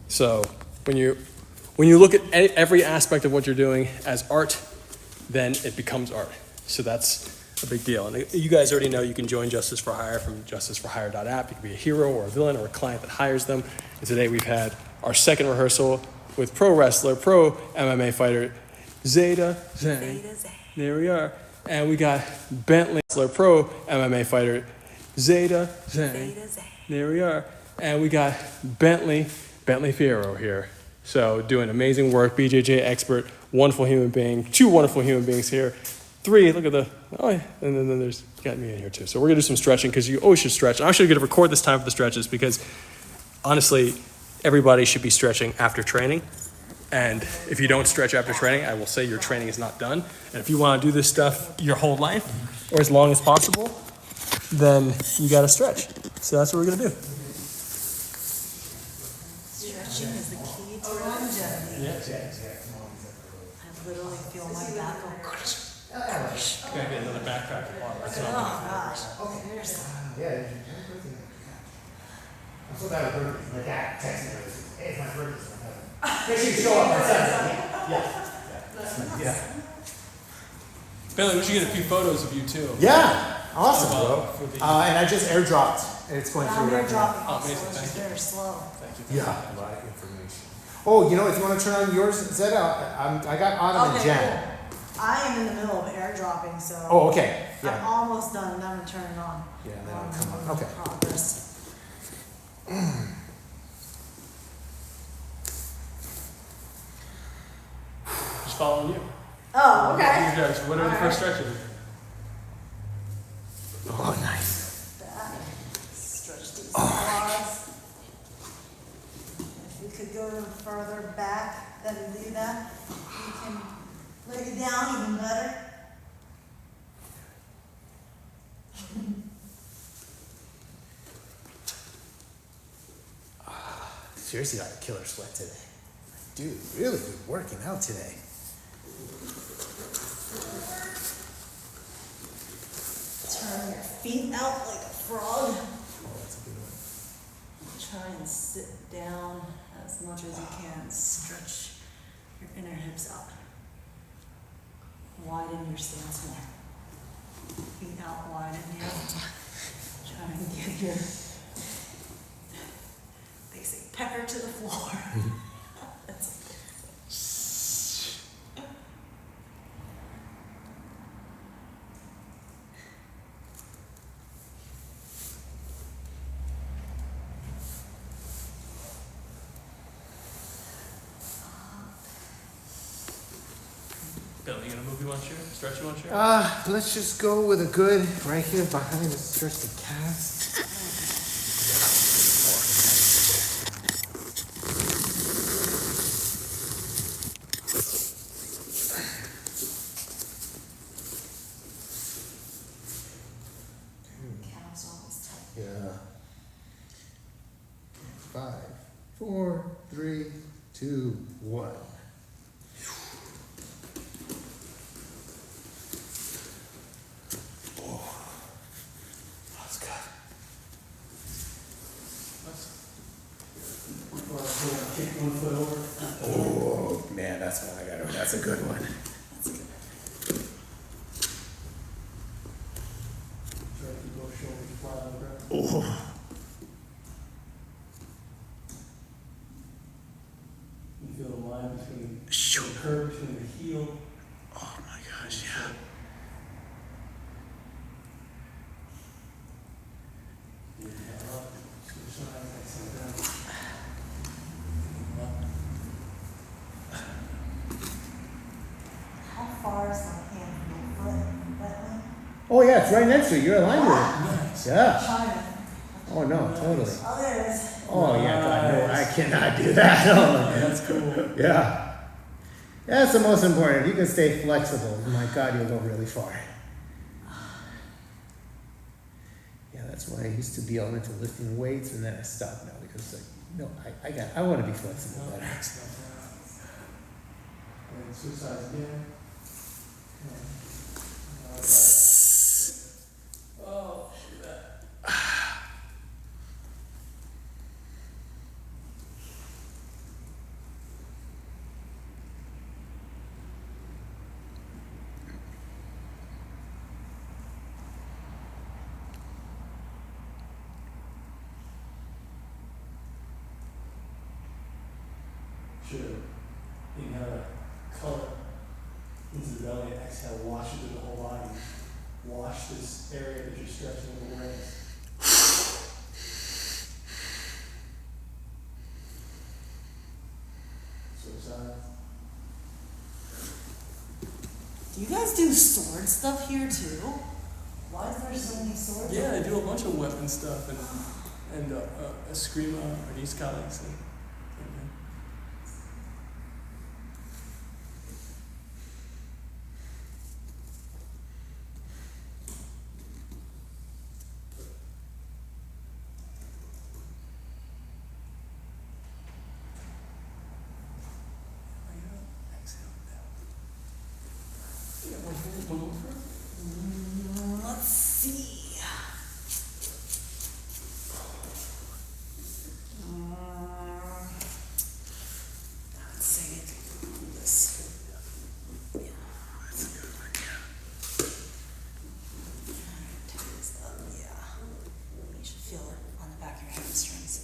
So when you look at every aspect of what you're doing as art, then it becomes art. So that's a big deal. And you guys already know you can join Justice for Hire from justiceforhire.app. You can be a hero or a villain or a client that hires them. And today we've had our second rehearsal with pro wrestler, pro MMA fighter, Zeda. Zhang. There we are. And we got Bentley, pro MMA fighter, Zeda. Zhang. There we are. And we got Bentley Fierro here. So doing amazing work, BJJ expert, wonderful human being, 2 wonderful human beings here. 3, look at the, and then there's got me in here too. So we're gonna do some stretching because you always should stretch. I'm actually gonna record this time for the stretches because honestly, everybody should be stretching after training. And if you don't stretch after training, I will say your training is not done. And if you wanna do this stuff your whole life or as long as possible, then you gotta stretch. So that's what we're gonna do. Stretching is the key to longevity. I literally feel my back go. Gotta get another backpack. Oh gosh. Seriously. Yeah. I'm so bad with birthdays. My dad texted me, hey, it's my birthday. Make sure you show up on Sunday. Yeah. Bentley, we should get a few photos of you too. Yeah. Awesome, For bro. the- And I just airdropped, and it's going I'm through here right now. dropping Oh, also, amazing, it's thank just you. very slow. Thank you. Yeah. A lot of information. Oh, you know, if you want to turn on yours, Zeda, I got Autumn and Okay, Jen. cool. I am in the middle of airdropping, so. Oh, okay. I'm Yeah. almost done, then I'm turning on. Yeah, and then it'll come on. Okay. Progress. Just following you. Oh, You okay. guys, what are the first stretches? Oh, nice. Back. Stretch these quads. If we could go further back than do that, we can lay it down even better. Seriously, got a killer sweat today. Dude, really good working out today. Turn your feet out like a frog. Oh, that's a good one. Try and sit down as much as you can. Stretch your inner hips out. Widen your stance more. Feet out wide in here. Try and get your, they say pecker to the floor. That's Bill, you gonna move you one chair? Stretch you one chair? Let's just go with a good right here behind the stretch the cast. calves always tight. Yeah. 5, 4, 3, 2, 1. That's good. Kick 1 foot over. Oh man, that's one I got. That's a good one. That's good. Try to keep both shoulders flat on the ground. Oh. You feel the line between Shoot. the curve between the heel. Oh my gosh, yeah. Inhale up, switch sides, exhale down. How far is my hand from your foot, Bentley? Oh yeah, it's right next to you. You're aligned with it. Nice. Yeah. China. Oh no, totally. Oh, there it is. Oh yeah, God, no, I cannot do that. Oh my God. That's cool. Yeah. That's the most important. If you can stay flexible, my God, you'll go really far. Yeah, that's why I used to be all into lifting weights, and then I stopped now because no, I want to be flexible better. And switch sides again. Oh, look at that. Should inhale color into the belly, exhale, wash it through the whole body. Wash this area that you're stretching with awareness. Switch sides. Do you guys do sword stuff here too? Why is there so many swords? Yeah, I do a bunch of weapon stuff and eskrima or these colleagues. And exhale down. You got one more first? Let's see. Let's say it. This. Yeah. That's a good one, yeah. Toes up, yeah. You should feel it on the back of your hamstrings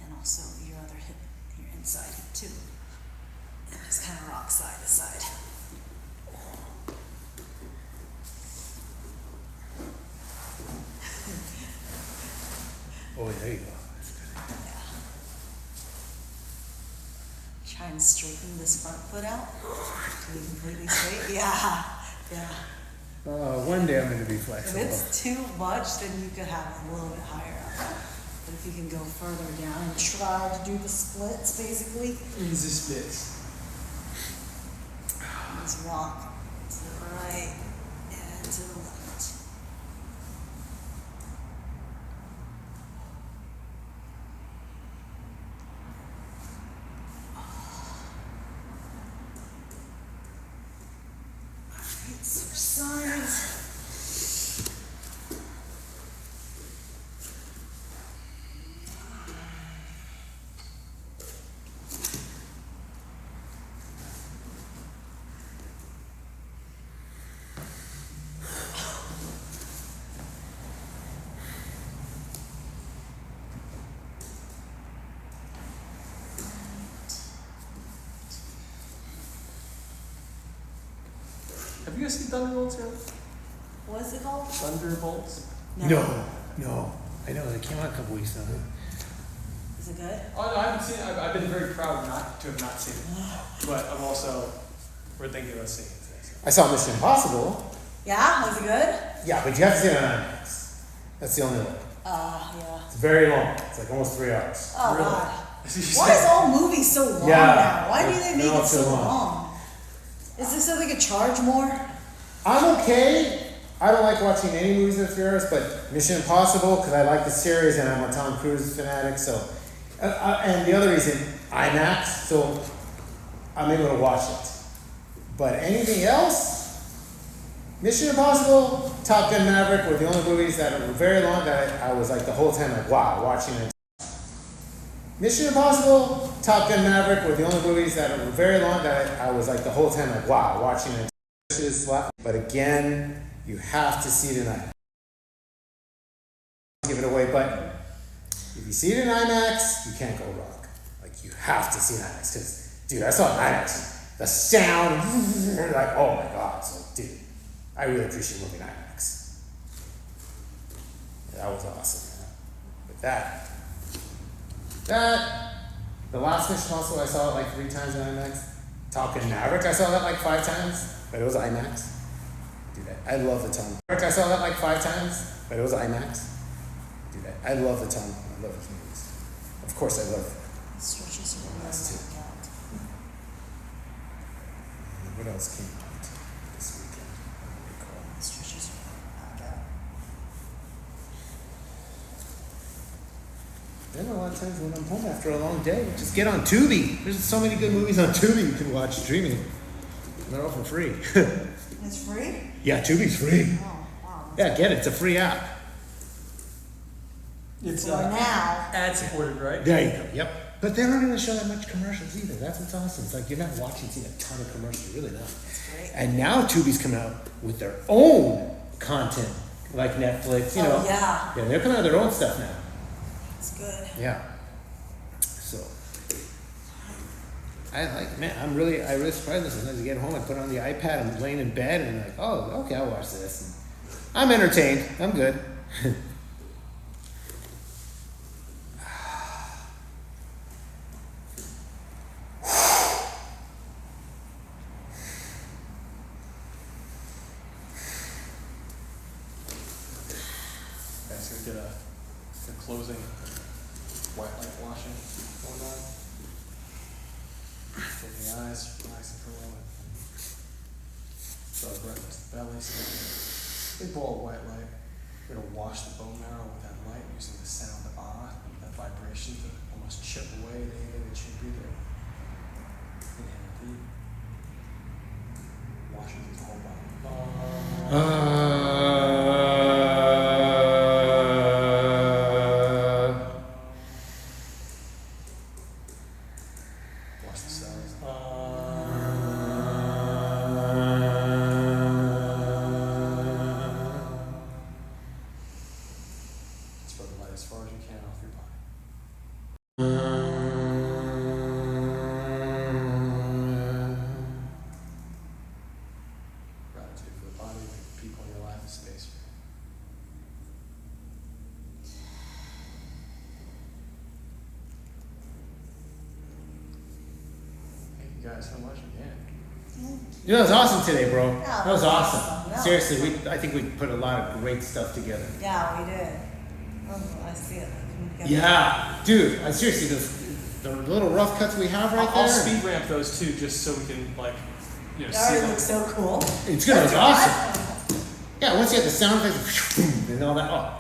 and also your other hip, your inside hip too. And just kind of rock side to side. Oh, there you go. That's good. Try and straighten this front foot out to be completely straight. Yeah, yeah. One day I'm going to be If flexible. it's too much, then you could have it a little bit higher up. But if you can go further down and try to do the splits, basically, Easy splits. just rock to the right and to the left. Alright, switch sides. you guys see Thunderbolts yet? What's it called? Thunderbolts? No. I know, it came out a couple weeks now. Is it good? Oh, no, I haven't seen it. I've been very proud not to have not seen it. But I'm also, we're thinking about seeing it today. So. I saw Mission Impossible. Yeah, was it good? Yeah, but you have to see it on IMAX. That's the only way. Yeah. It's very long. It's like almost 3 hours. Oh Really? God. Why is all movies so long Yeah. now? Why do they They're make all it so too long. long? Is this so they could charge more? I'm okay. I don't like watching any movies with Fierros, but Mission Impossible, because I like the series and I'm a Tom Cruise fanatic, so. And the other reason, IMAX, so I'm able to watch it. But anything else, Mission Impossible, Top Gun Maverick were the only movies that were very long that I was like the whole time like, wow, watching it. Mission Impossible, Top Gun Maverick were the only movies that were very long that I was like the whole time like, wow, watching it. But again, you have to see it in IMAX. Give it away, but if you see it in IMAX, you can't go wrong. Like, you have to see it in IMAX, because, dude, I saw it in IMAX. The sound, like, oh my God. So, dude, I really appreciate moving IMAX. That was awesome, man. But the last Mission Impossible, I saw it like 3 times in IMAX. Top Gun Maverick, I saw that like 5 times, but it was IMAX. Dude, I love the tone. I saw that like 5 times, but it was IMAX. Dude, I love the tone. I love his movies. Of course, I love Stretches the last 2. What else came out this weekend? Stretches Then a lot of times when I'm home after a long day, just get on Tubi. There's so many good movies on Tubi you can watch streaming. They're all for free. It's free? Yeah, Tubi's free. Oh, wow. Yeah, get it. It's a free app. It's For now. ad supported, right? There you go. Yep. But they're not going to show that much commercials either. That's what's awesome. It's like you're not seeing a ton of commercials. You're really not. That's great. And now Tubi's coming out with their own content, like Netflix. You know. Oh, yeah. Yeah, they're coming out with their own stuff now. It's good. Yeah. So I'm really surprised. Sometimes I get home, I put it on the iPad, I'm laying in bed, and I'm like, oh, okay, I'll watch this. And I'm entertained. I'm good. Guys, gonna get a closing white light washing going on. Close the eyes, relaxing for a moment. Draw the breath into the belly. So big ball of white light. We're gonna wash the bone marrow with that light using the sound of that vibration to almost chip away the air that you breathe in. Inhale deep. Washing through the whole body. Wash the cells. Spread the light as far as you can off your body. Gratitude for the body, the people in your life, and space. Thank you guys so much again. You know, it was awesome today, bro. Yeah, That was awesome. yeah. Seriously, I think we put a lot of great stuff together. Yeah, we did. Oh, I see it. Yeah, dude. Seriously, the little rough cuts we have right I'll there. speed ramp those too, just so we can see It already them. looks so cool. It's gonna be awesome. Yeah, once you have the sound effects and all that. Oh,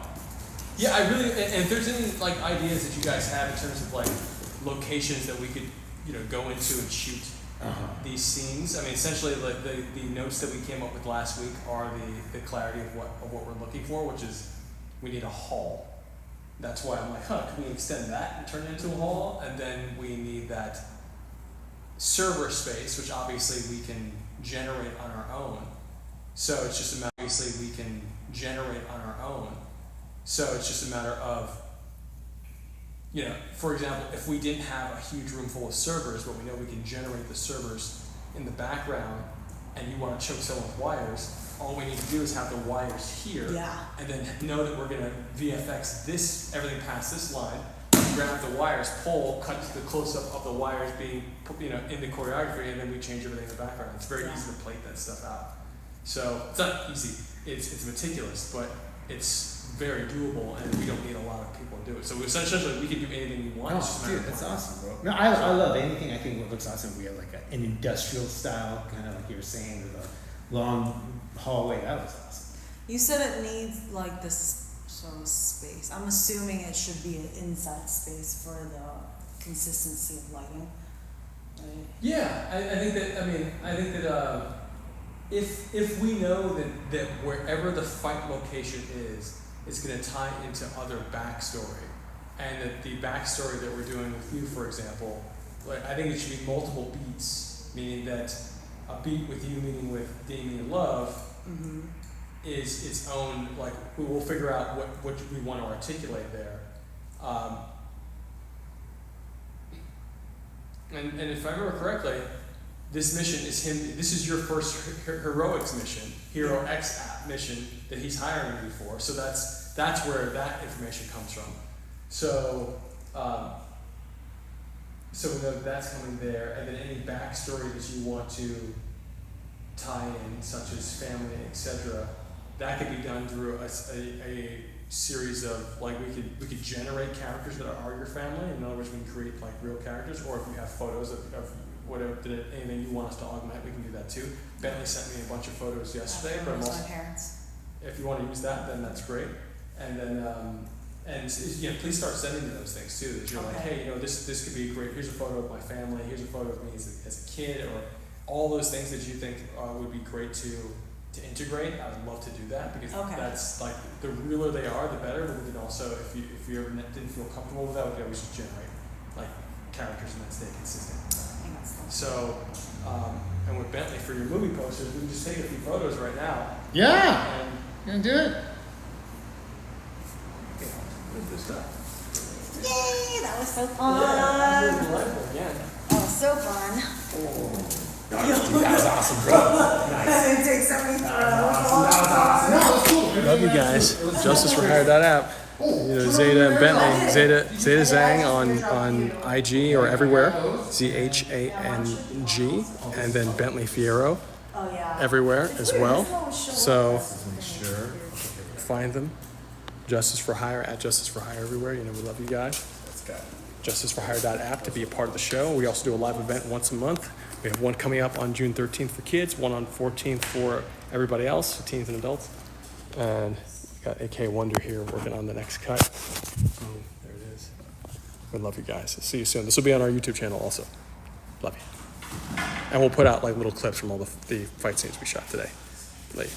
Yeah, I really. And if there's any ideas that you guys have in terms of locations that we could go into and shoot these scenes. I mean, essentially, the notes that we came up with last week are the clarity of what we're looking for, which is we need a hall. That's why I'm like, can we extend that and turn it into a hall? And then we need that server space, which obviously we can generate on our own. So it's just a matter, obviously we can generate on our own. So it's just a matter of, for example, if we didn't have a huge room full of servers, but we know we can generate the servers in the background, and you want to choke someone with wires, all we need to do is have the wires here, Yeah. and then know that we're going to VFX this, everything past this line, grab the wires, pull, cut to the close-up of the wires being, in the choreography, and then we change everything in the background. It's very easy to plate that stuff out. So it's not easy. It's meticulous, but it's very doable, and we don't need a lot of people to do it. So essentially, we can do anything we want. It's just a matter Dude, of that's planning. awesome, bro. No, I love anything. I think what looks awesome, we have like an industrial style, kind of like you were saying, with a long hallway. That was awesome. You said it needs like this sort of space. I'm assuming it should be an inside space for the consistency of lighting, right? Yeah, I think that if we know that wherever the fight location is going to tie into other backstory, and that the backstory that we're doing with you, for example, like I think it should be multiple beats, meaning that a beat with you, meaning with Damien Love, is its own, like we will figure out what we want to articulate there. And if I remember correctly, this mission is him. This is your first heroics mission, Hero X app mission that he's hiring you for. So that's where that information comes from. So so we know that that's coming there, and then any backstory that you want to tie in, such as family, etc., that could be done through a series of, like, we could generate characters that are your family. In other words, we can create like real characters, or if you have photos of whatever, anything you want us to augment, we can do that too. Bentley sent me a bunch of photos yesterday, but I'm My also, parents. if you want to use that, then that's great. And then please start sending me those things too. That you're like, hey, this could be great. Here's a photo of my family. Here's a photo of me as a kid, or all those things that you think would be great to integrate. I would love to do that, because that's like, the realer they are, the better. But we can also, if you ever didn't feel comfortable with that, we can always just generate like characters and then stay consistent. So, and with Bentley, for your movie posters, we can just take a few photos right now. Yeah, And you're gonna do it. where's this stuff? Yay! That was so fun. Yeah, it was delightful again. That was so fun. That was awesome, bro. I didn't take so many throws. Love you guys. Justice for Hire app. Zeda and Bentley. Zeda Zhang on IG or everywhere. ZHANG. And then Bentley Fierro everywhere as well. So find them. Justice for Hire at Justice for Hire everywhere. We love you guys. Let's go. JusticeForHire.app to be a part of the show. We also do a live event once a month. We have one coming up on June 13th for kids, one on 14th for everybody else, teens and adults. And we got AK Wonder here working on the next cut. Boom, there it is. We love you guys. See you soon. This will be on our YouTube channel also. Love you. And we'll put out like little clips from all the fight scenes we shot today. Later.